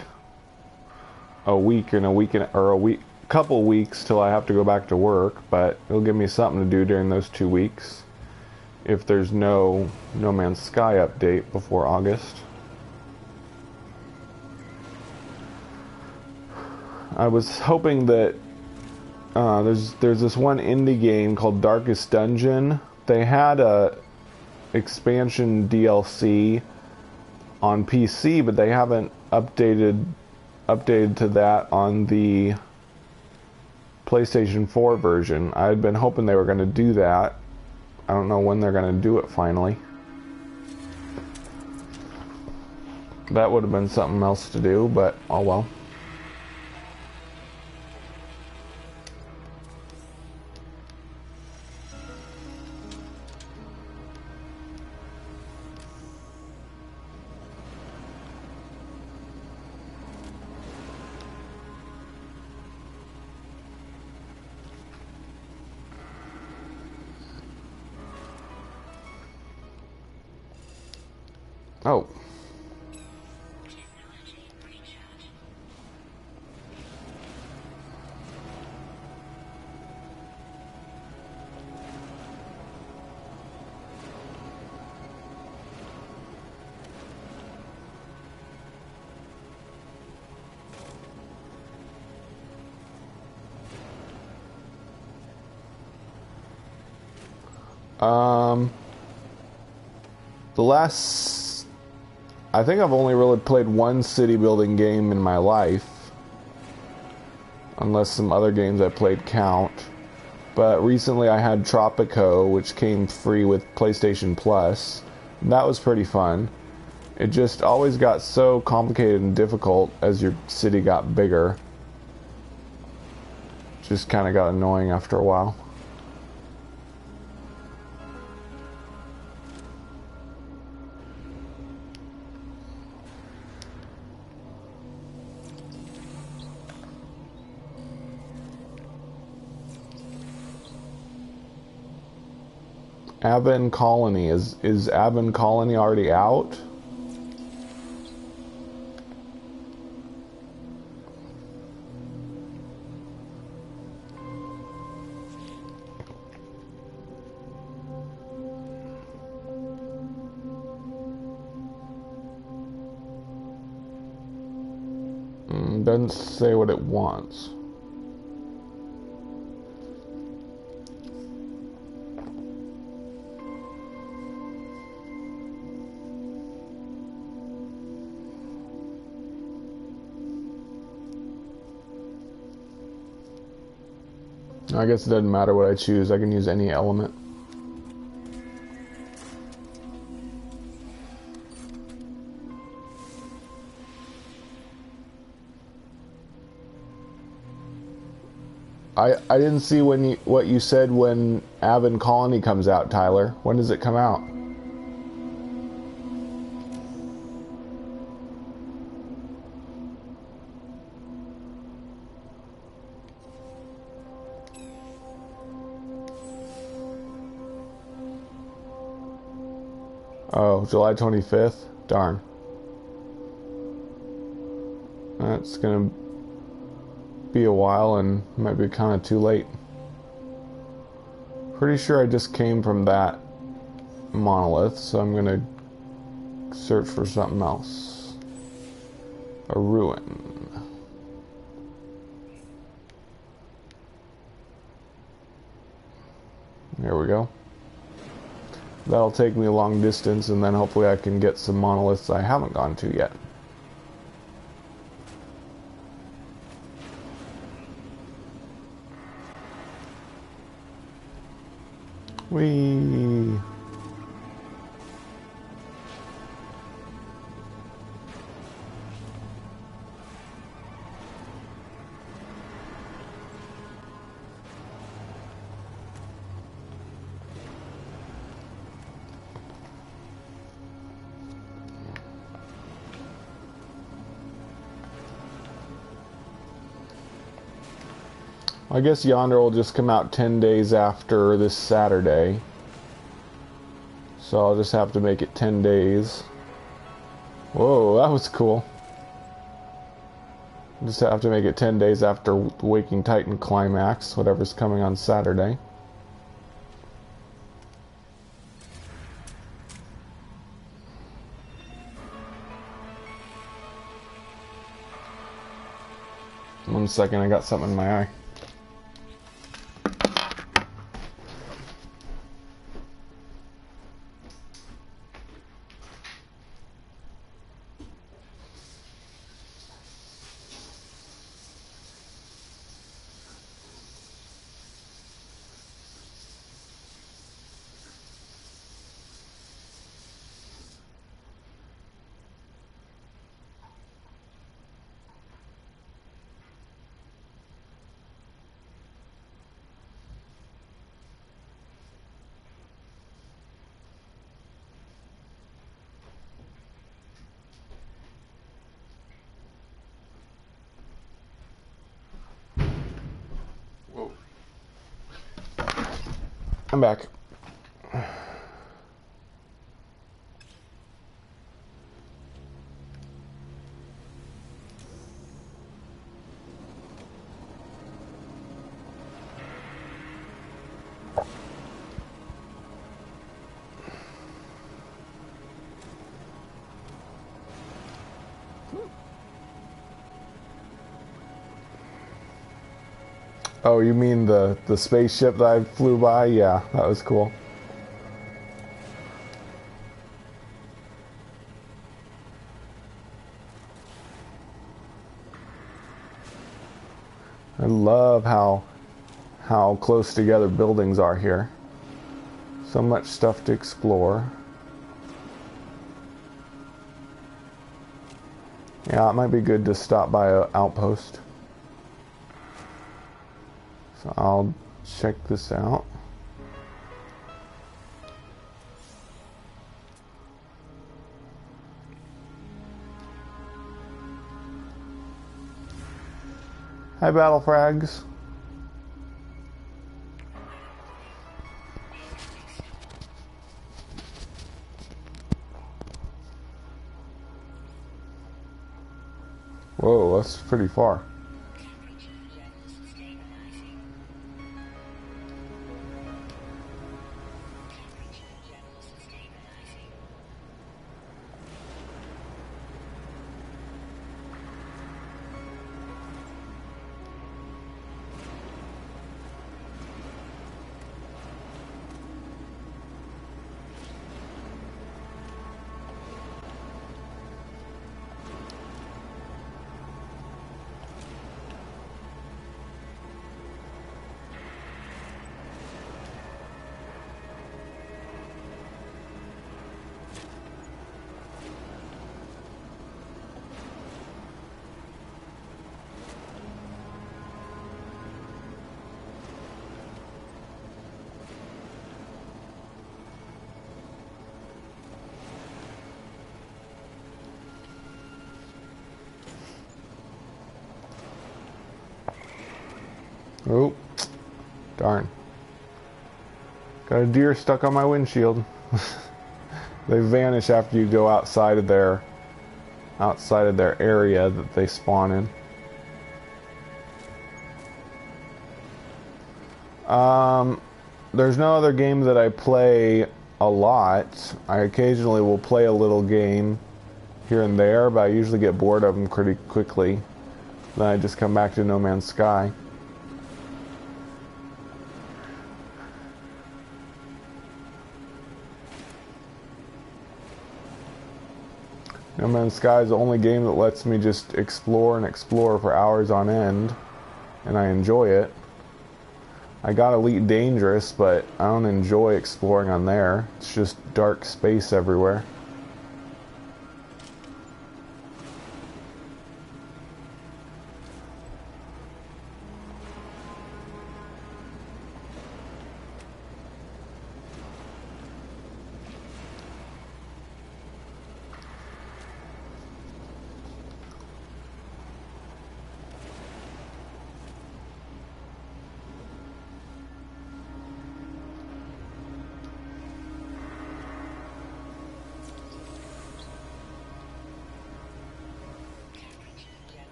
a week and a couple weeks till I have to go back to work, but it'll give me something to do during those 2 weeks if there's no No Man's Sky update before August. I was hoping that there's this one indie game called Darkest Dungeon. They had a expansion DLC on PC, but they haven't updated to that on the PlayStation 4 version. I had been hoping they were going to do that. I don't know when they're going to do it finally. That would have been something else to do, but oh well. Oh. The last... I think I've only really played one city building game in my life. Unless some other games I played count. But recently I had Tropico, which came free with PlayStation Plus. And that was pretty fun. It just always got so complicated and difficult as your city got bigger. Just kind of got annoying after a while. Avon Colony. Is Avon Colony already out? Doesn't say what it wants. I guess it doesn't matter what I choose. I can use any element. I didn't see what you said when Avon Colony comes out, Tyler. When does it come out? Oh, July 25th? Darn. That's gonna be a while and might be kind of too late. Pretty sure I just came from that monolith, so I'm gonna search for something else. A ruin. There we go. That'll take me a long distance, and then hopefully I can get some monoliths I haven't gone to yet. Whee! I guess Yonder will just come out 10 days after this Saturday. So I'll just have to make it 10 days. Whoa, that was cool. Just have to make it 10 days after the Waking Titan climax, whatever's coming on Saturday. One second, I got something in my eye. I'm back. Oh, you mean the spaceship that I flew by? Yeah, that was cool. I love how close together buildings are here. So much stuff to explore. Yeah, it might be good to stop by an outpost. So I'll check this out. Hi, Battle Frags. Whoa, that's pretty far. Oh, darn. Got a deer stuck on my windshield. They vanish after you go outside of their area that they spawn in. There's no other game that I play a lot. I occasionally will play a little game here and there, but I usually get bored of them pretty quickly. Then I just come back to No Man's Sky. No Man's Sky is the only game that lets me just explore and explore for hours on end, and I enjoy it. I got Elite Dangerous, but I don't enjoy exploring on there. It's just dark space everywhere.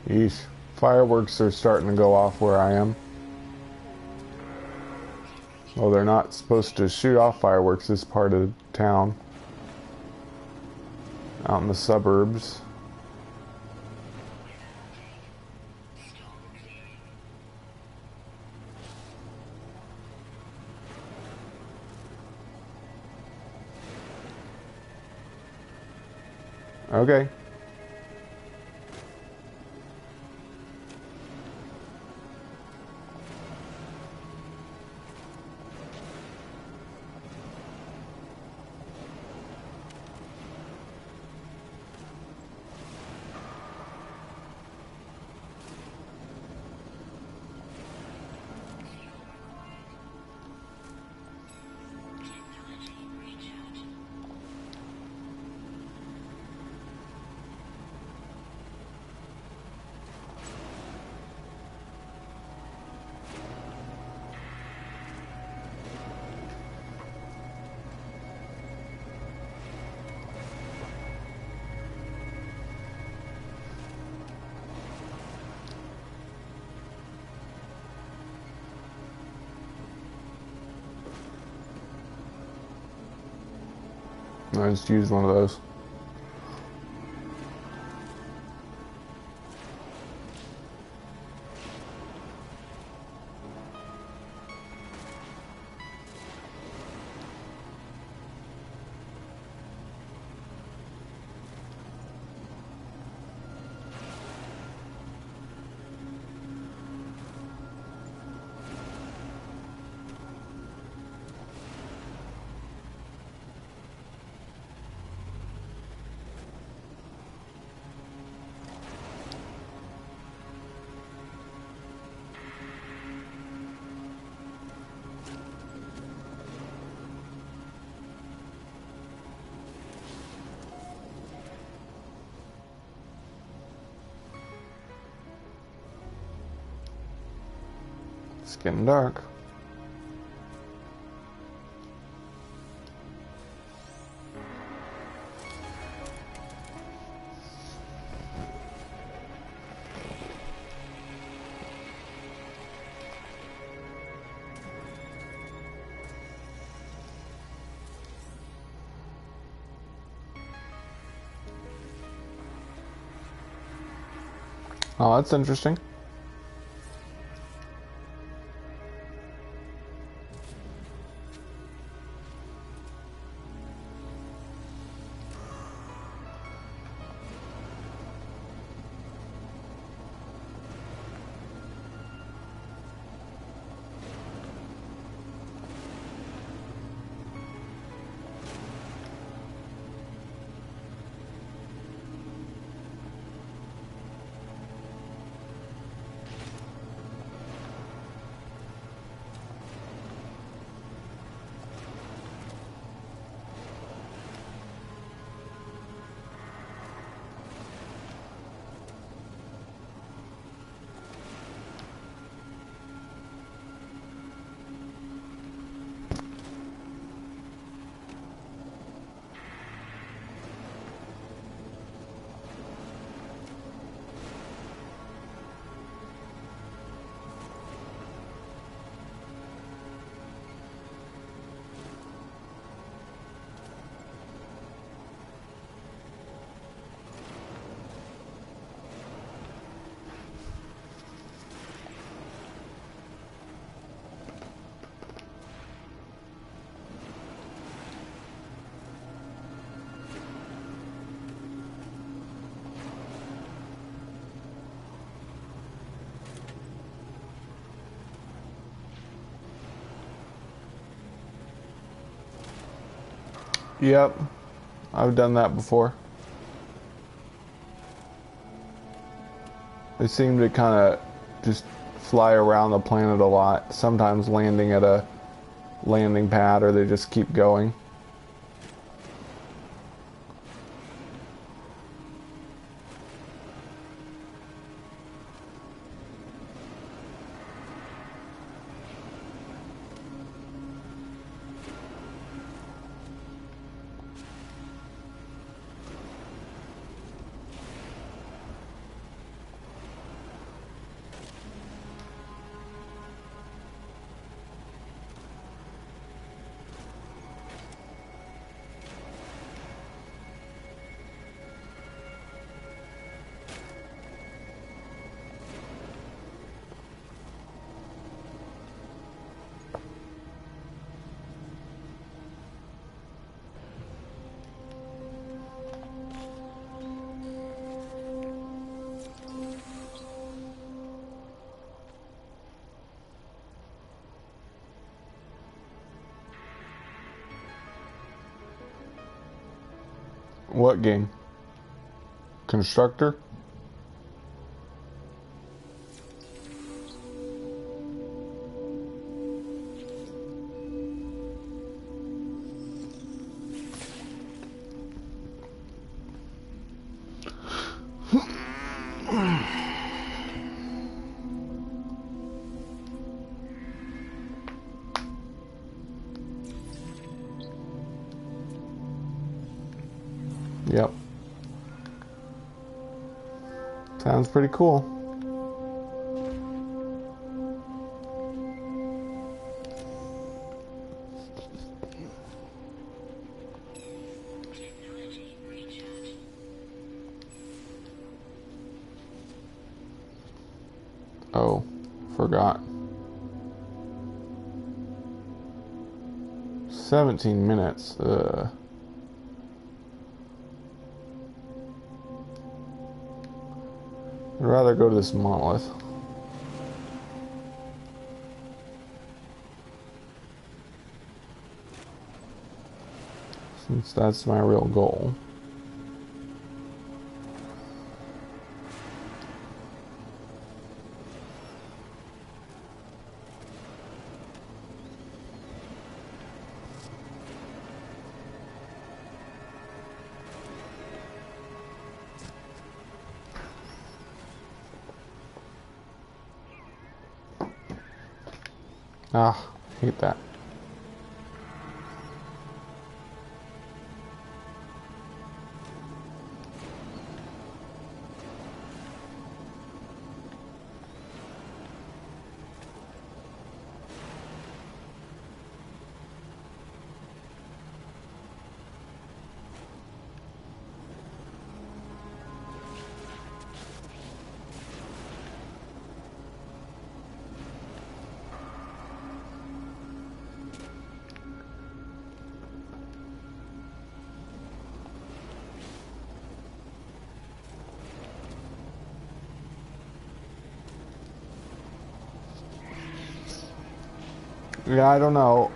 Yeesh. Fireworks are starting to go off where I am. Well, they're not supposed to shoot off fireworks this part of town. Out in the suburbs. Okay. I just used one of those. It's getting dark. Oh, that's interesting. Yep, I've done that before. They seem to kind of just fly around the planet a lot, sometimes landing at a landing pad, or they just keep going. What game? Constructor? Yep. Sounds pretty cool. Oh, forgot. 17 minutes. I'd rather go to this monolith. Since that's my real goal. Ah, hate that. Yeah, I don't know.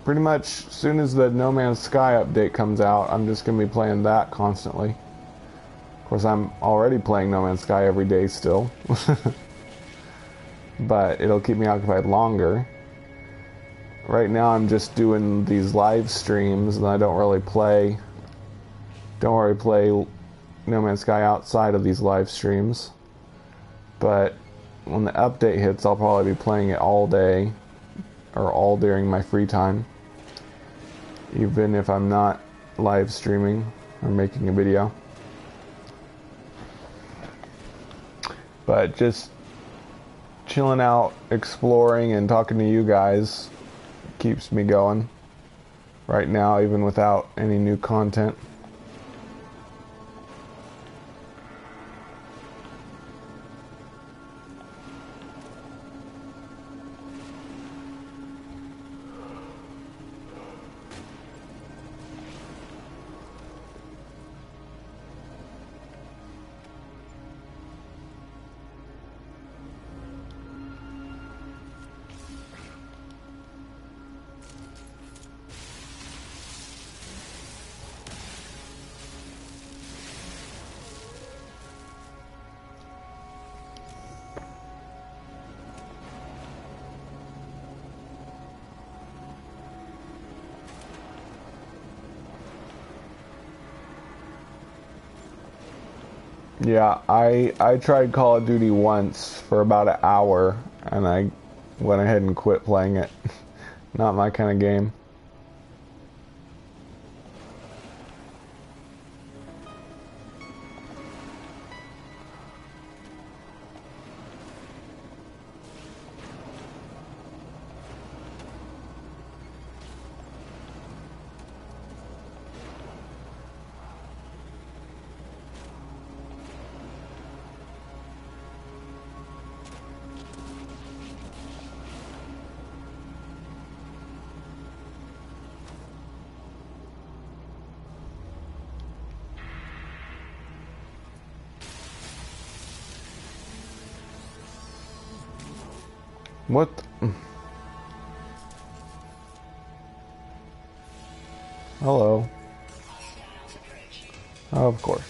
Pretty much as soon as the No Man's Sky update comes out, I'm just going to be playing that constantly. Of course, I'm already playing No Man's Sky every day still. But it'll keep me occupied longer. Right now I'm just doing these live streams and I don't really play No Man's Sky outside of these live streams. But when the update hits, I'll probably be playing it all day or all during my free time, even if I'm not live streaming or making a video. But just chilling out, exploring, and talking to you guys keeps me going right now, even without any new content. Yeah, I tried Call of Duty once for about an hour, and I went ahead and quit playing it. Not my kind of game. What? Hello. Oh, of course.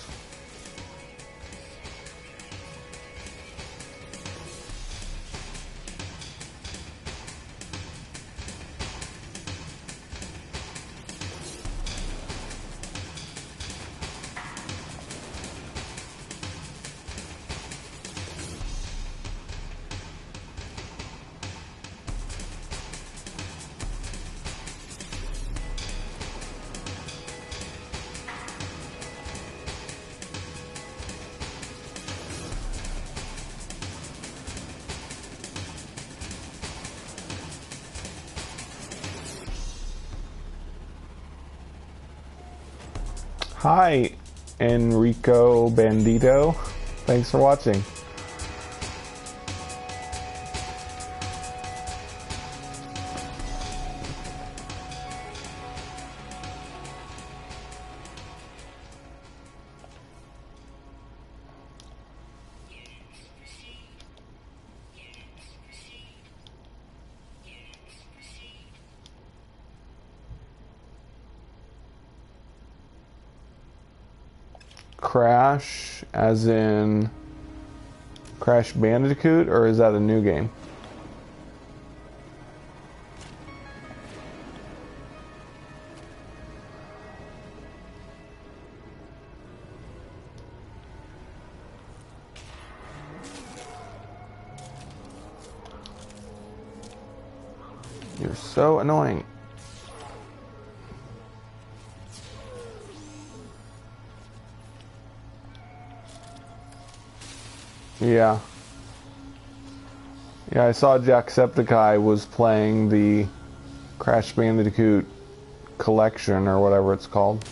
Hi, Enrico Bandito. Thanks for watching. Crash, as in Crash Bandicoot, or is that a new game? You're so annoying. Yeah. Yeah, I saw Jacksepticeye was playing the Crash Bandicoot collection, or whatever it's called.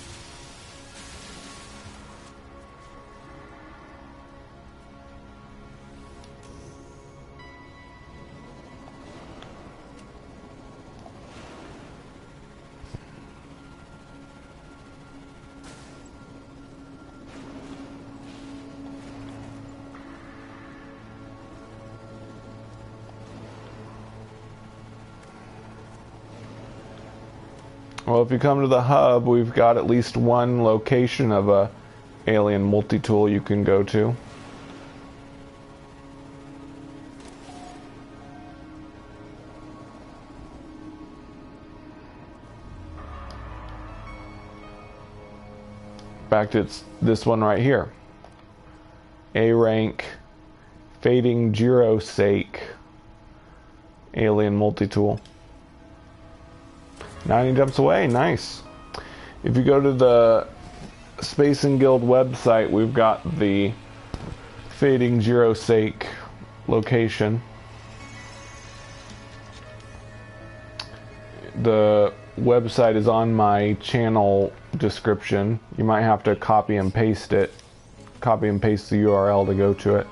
Well, if you come to the hub, we've got at least one location of a alien multi-tool you can go to. In fact, it's this one right here. A rank, Fading Gyrosake, alien multi-tool. 90 jumps away, nice. If you go to the Space and Guild website, we've got the Fading Gyrosake location. The website is on my channel description. You might have to copy and paste it. Copy and paste the URL to go to it.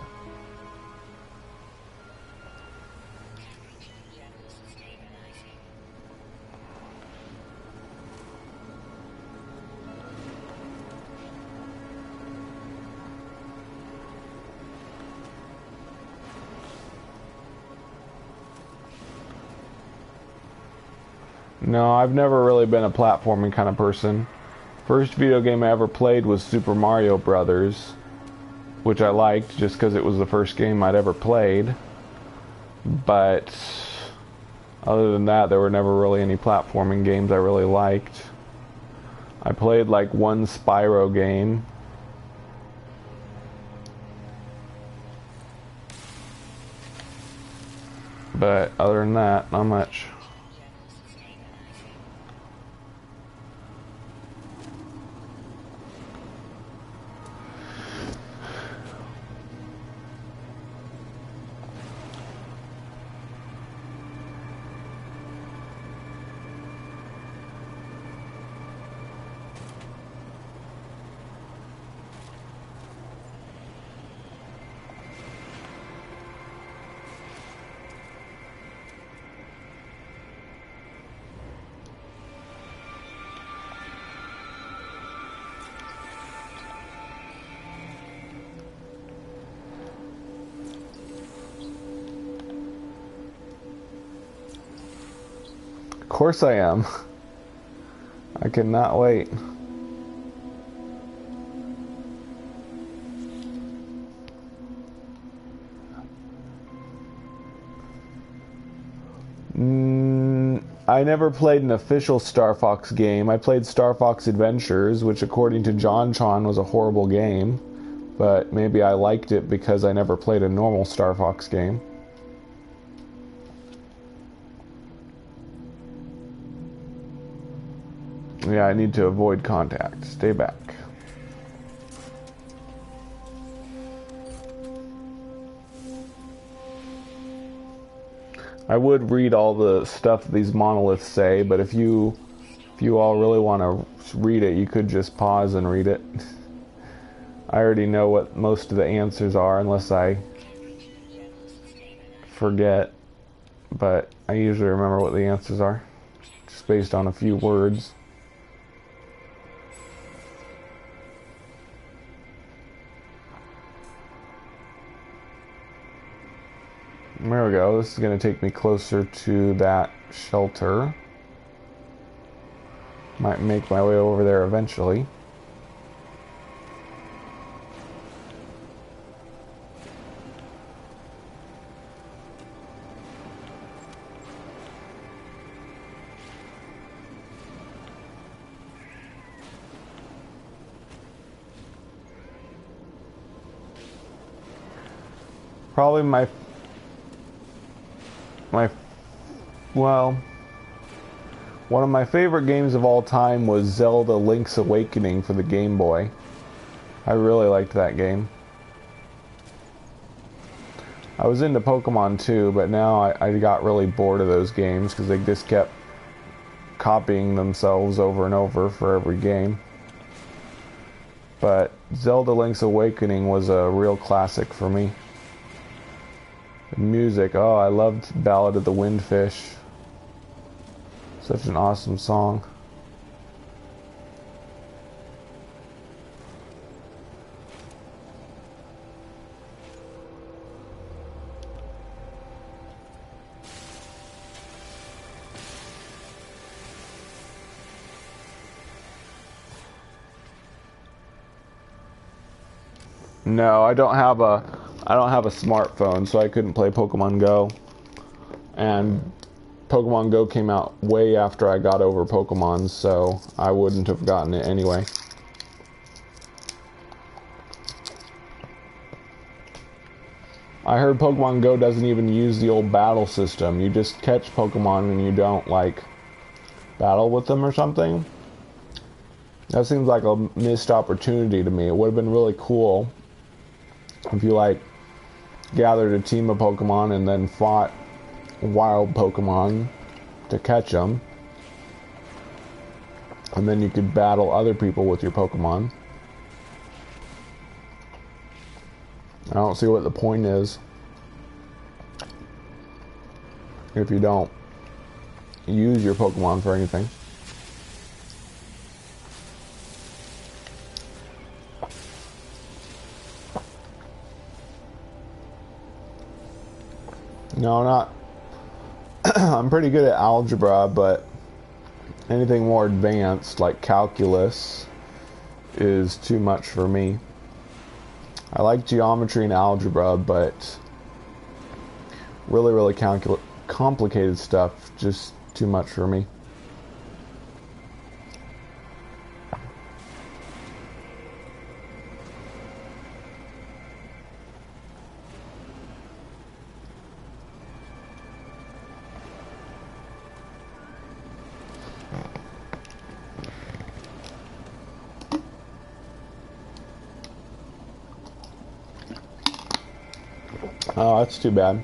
No, I've never really been a platforming kind of person. First video game I ever played was Super Mario Brothers, which I liked just because it was the first game I'd ever played. But other than that, there were never really any platforming games I really liked. I played like one Spyro game. But other than that, not much. Of course I am. I cannot wait. I never played an official Star Fox game. I played Star Fox Adventures, which according to JonTron was a horrible game. But maybe I liked it because I never played a normal Star Fox game. Yeah, I need to avoid contact. Stay back. I would read all the stuff these monoliths say, but if you all really want to read it, you could just pause and read it. I already know what most of the answers are, unless I forget, but I usually remember what the answers are, just based on a few words. There we go. This is going to take me closer to that shelter. Might make my way over there eventually. Probably well, one of my favorite games of all time was Zelda Link's Awakening for the Game Boy. I really liked that game. I was into Pokemon too, but now I got really bored of those games because they just kept copying themselves over and over for every game. But Zelda Link's Awakening was a real classic for me. The music, oh, I loved Ballad of the Windfish. Such an awesome song. No, I don't have a smartphone, so I couldn't play Pokemon Go. And Pokemon Go came out way after I got over Pokemon, so I wouldn't have gotten it anyway. I heard Pokemon Go doesn't even use the old battle system. You just catch Pokemon and you don't, like, battle with them or something. That seems like a missed opportunity to me. It would have been really cool if you, like, gathered a team of Pokemon and then fought wild Pokemon to catch them. And then you could battle other people with your Pokemon. I don't see what the point is if you don't use your Pokemon for anything. No, not. I'm pretty good at algebra, but anything more advanced, like calculus, is too much for me. I like geometry and algebra, but really complicated stuff, just too much for me. Oh, that's too bad.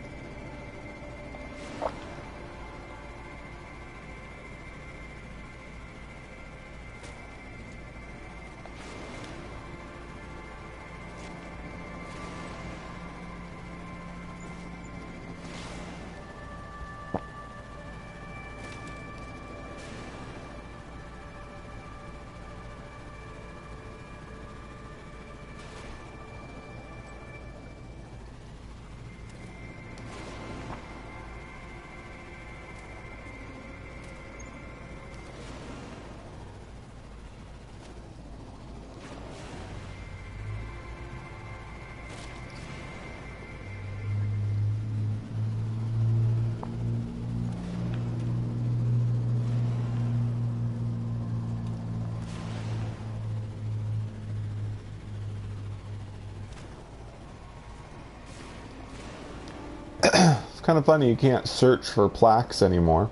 It's kind of funny you can't search for plaques anymore.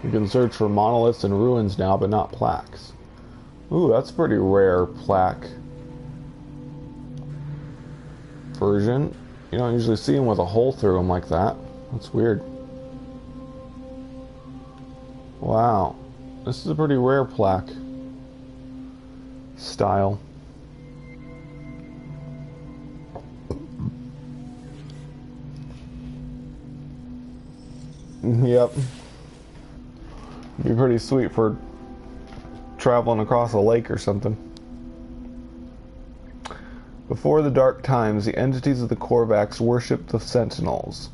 You can search for monoliths and ruins now, but not plaques. Ooh, that's a pretty rare plaque version. You don't usually see them with a hole through them like that. That's weird. Wow. This is a pretty rare plaque style. Yep. Be pretty sweet for traveling across a lake or something. Before the dark times, the entities of the Korvax worshipped the Sentinels.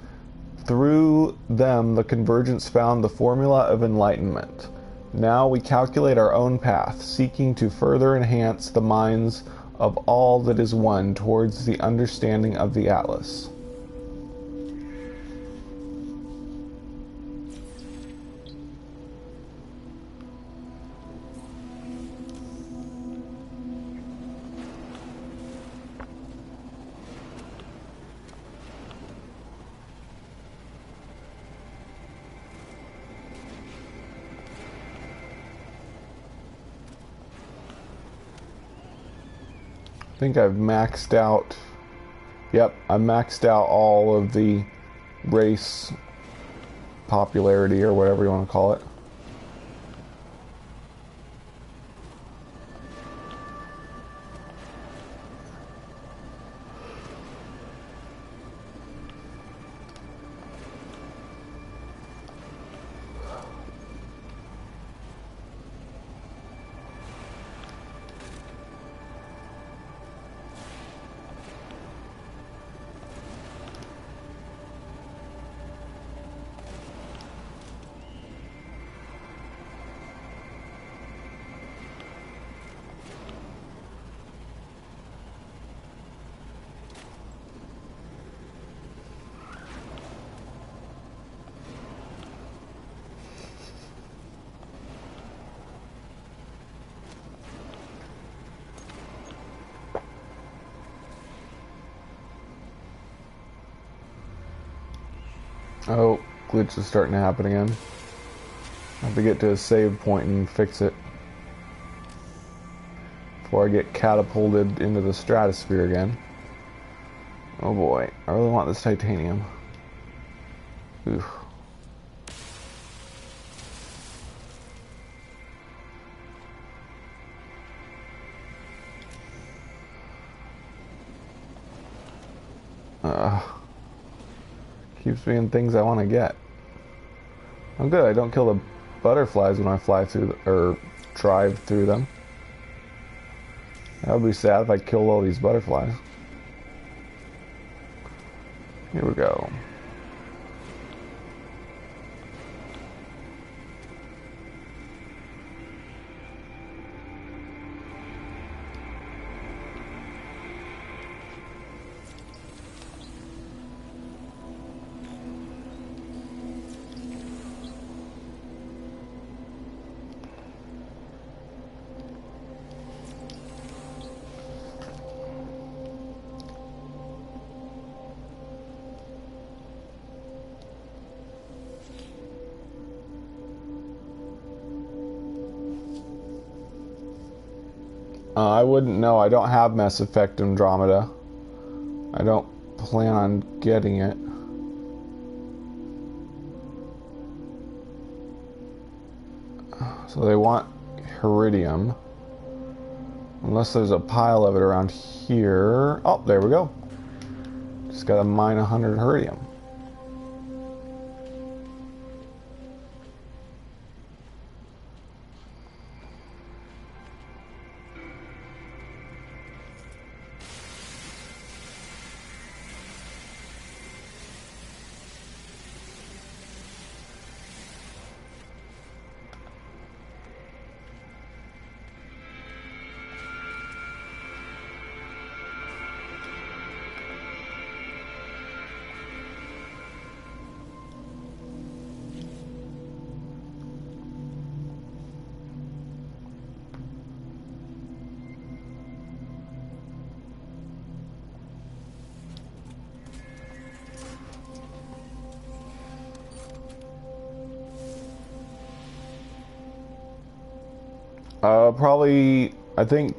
Through them, the Convergence found the formula of enlightenment. Now we calculate our own path, seeking to further enhance the minds of all that is one towards the understanding of the Atlas. I think I've maxed out. Yep, I maxed out all of the race popularity or whatever you want to call it. Oh, glitch is starting to happen again. I have to get to a save point and fix it before I get catapulted into the stratosphere again. Oh boy, I really want this titanium. Oof. Keeps being things I want to get. Oh good, I don't kill the butterflies when I fly through or drive through them. That would be sad if I killed all these butterflies. Here we go. I wouldn't know. I don't have Mass Effect Andromeda. I don't plan on getting it. So they want iridium. Unless there's a pile of it around here. Oh, there we go. Just gotta mine 100 iridium. Probably, I think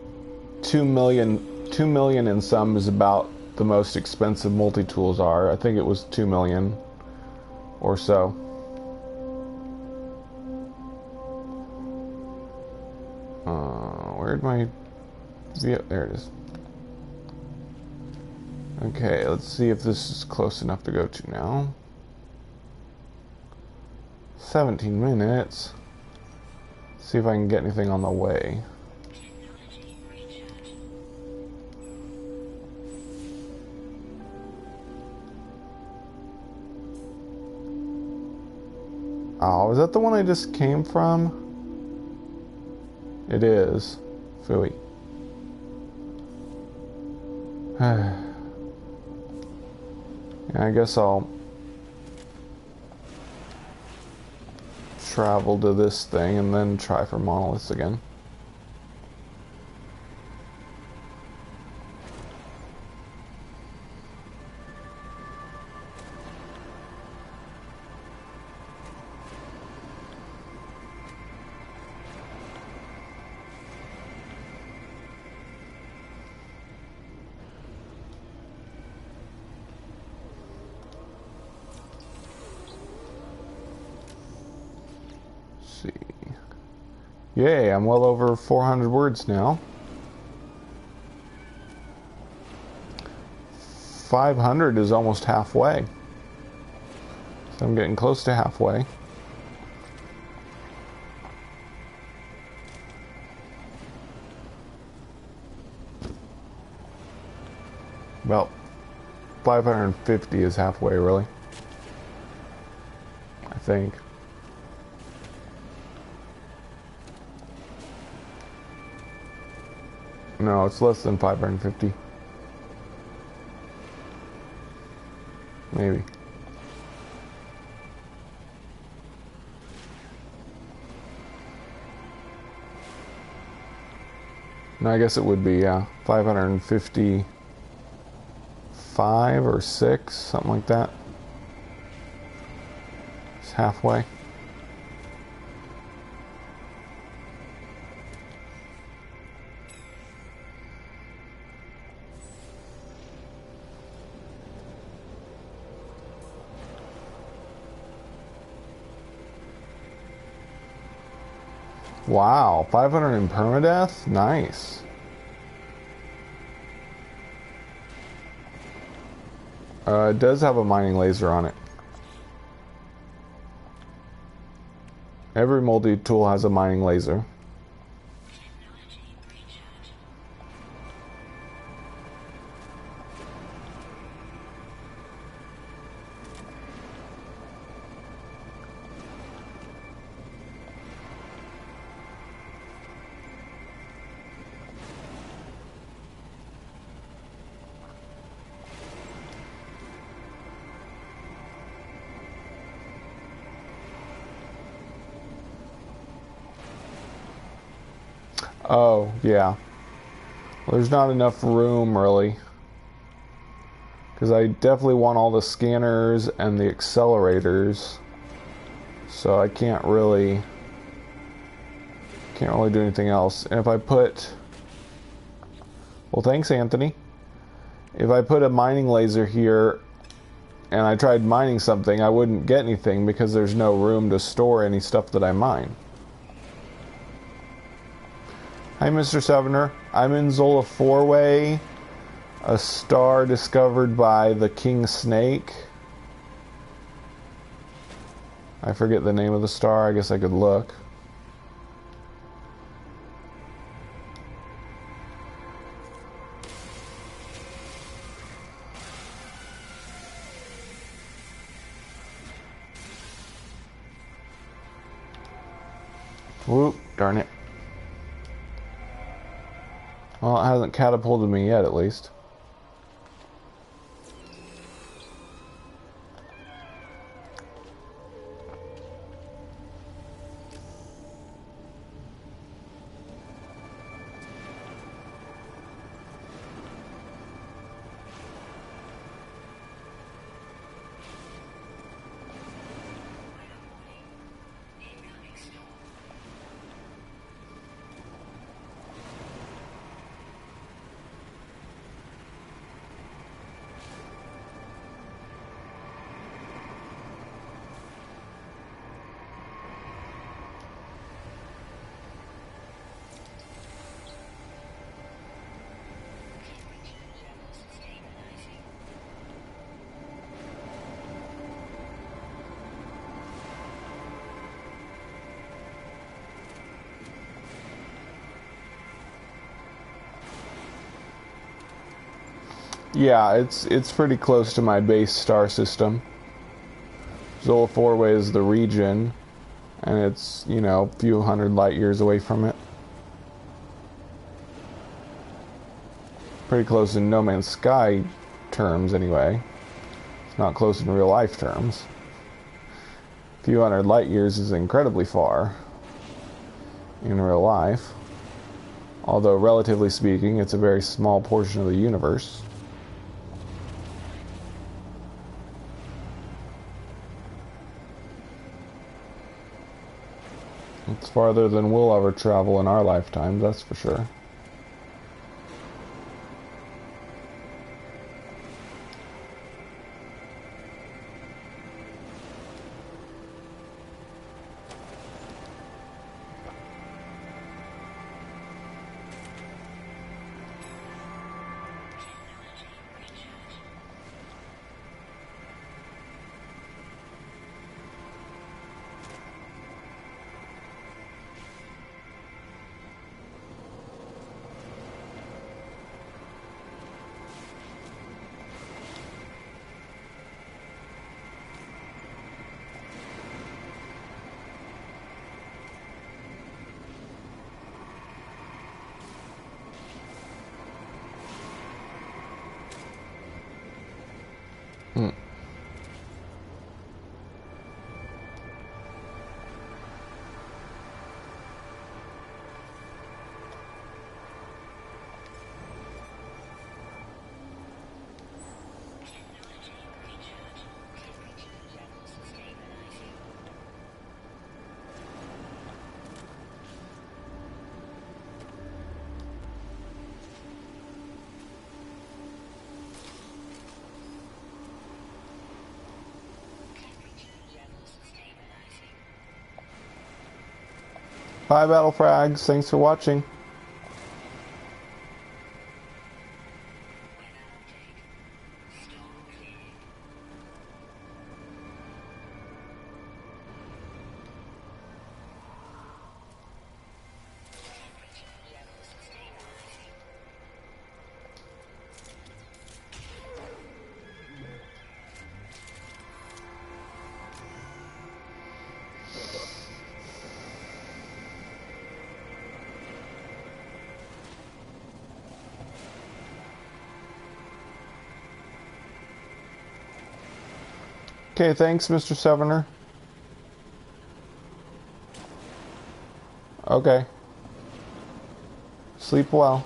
2 million in some is about the most expensive multi-tools are. I think it was 2 million or so. Where'd my... Yeah, there it is. Okay, let's see if this is close enough to go to now. 17 minutes. See if I can get anything on the way. Oh, is that the one I just came from? It is. Phooey. Yeah, I guess I'll travel to this thing and then try for monoliths again. Yay, I'm well over 400 words now. 500 is almost halfway. So I'm getting close to halfway. Well, 550 is halfway, really. I think. No, it's less than 550. Maybe. No, I guess it would be, yeah. 555 or 6, something like that. It's halfway. Wow, 500 in permadeath? Nice. It does have a mining laser on it. Every multi-tool has a mining laser. Oh, yeah. Well, there's not enough room, really. Because I definitely want all the scanners and the accelerators. So I can't really do anything else. And if I put... Well, thanks, Anthony. if I put a mining laser here and I tried mining something, I wouldn't get anything because there's no room to store any stuff that I mine. Hi, Mr. Sevener. I'm in Zola 4-way, a star discovered by the King Snake. I forget the name of the star. I guess I could look. Whoop, darn it. Well, it hasn't catapulted me yet, at least. Yeah, it's pretty close to my base star system. Zola 4-way is the region, and it's, you know, a few hundred light years away from it. Pretty close in No Man's Sky terms, anyway. It's not close in real life terms. A few hundred light years is incredibly far in real life. Although, relatively speaking, it's a very small portion of the universe. It's farther than we'll ever travel in our lifetime, that's for sure. Bye, Battle Frags. Thanks for watching. Okay, thanks, Mr. Sevener. Okay. Sleep well.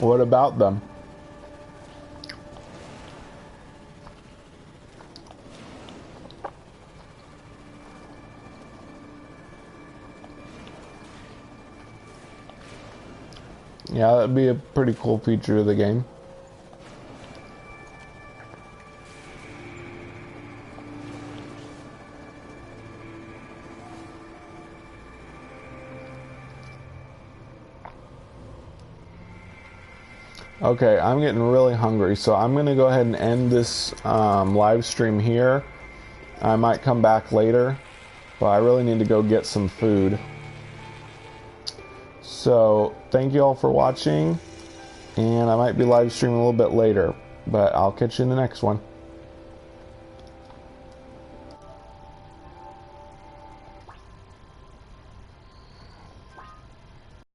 What about them? Yeah, that'd be a pretty cool feature of the game. Okay, I'm getting really hungry, so I'm going to go ahead and end this live stream here. I might come back later, but I really need to go get some food. So, thank you all for watching, and I might be live streaming a little bit later, but I'll catch you in the next one.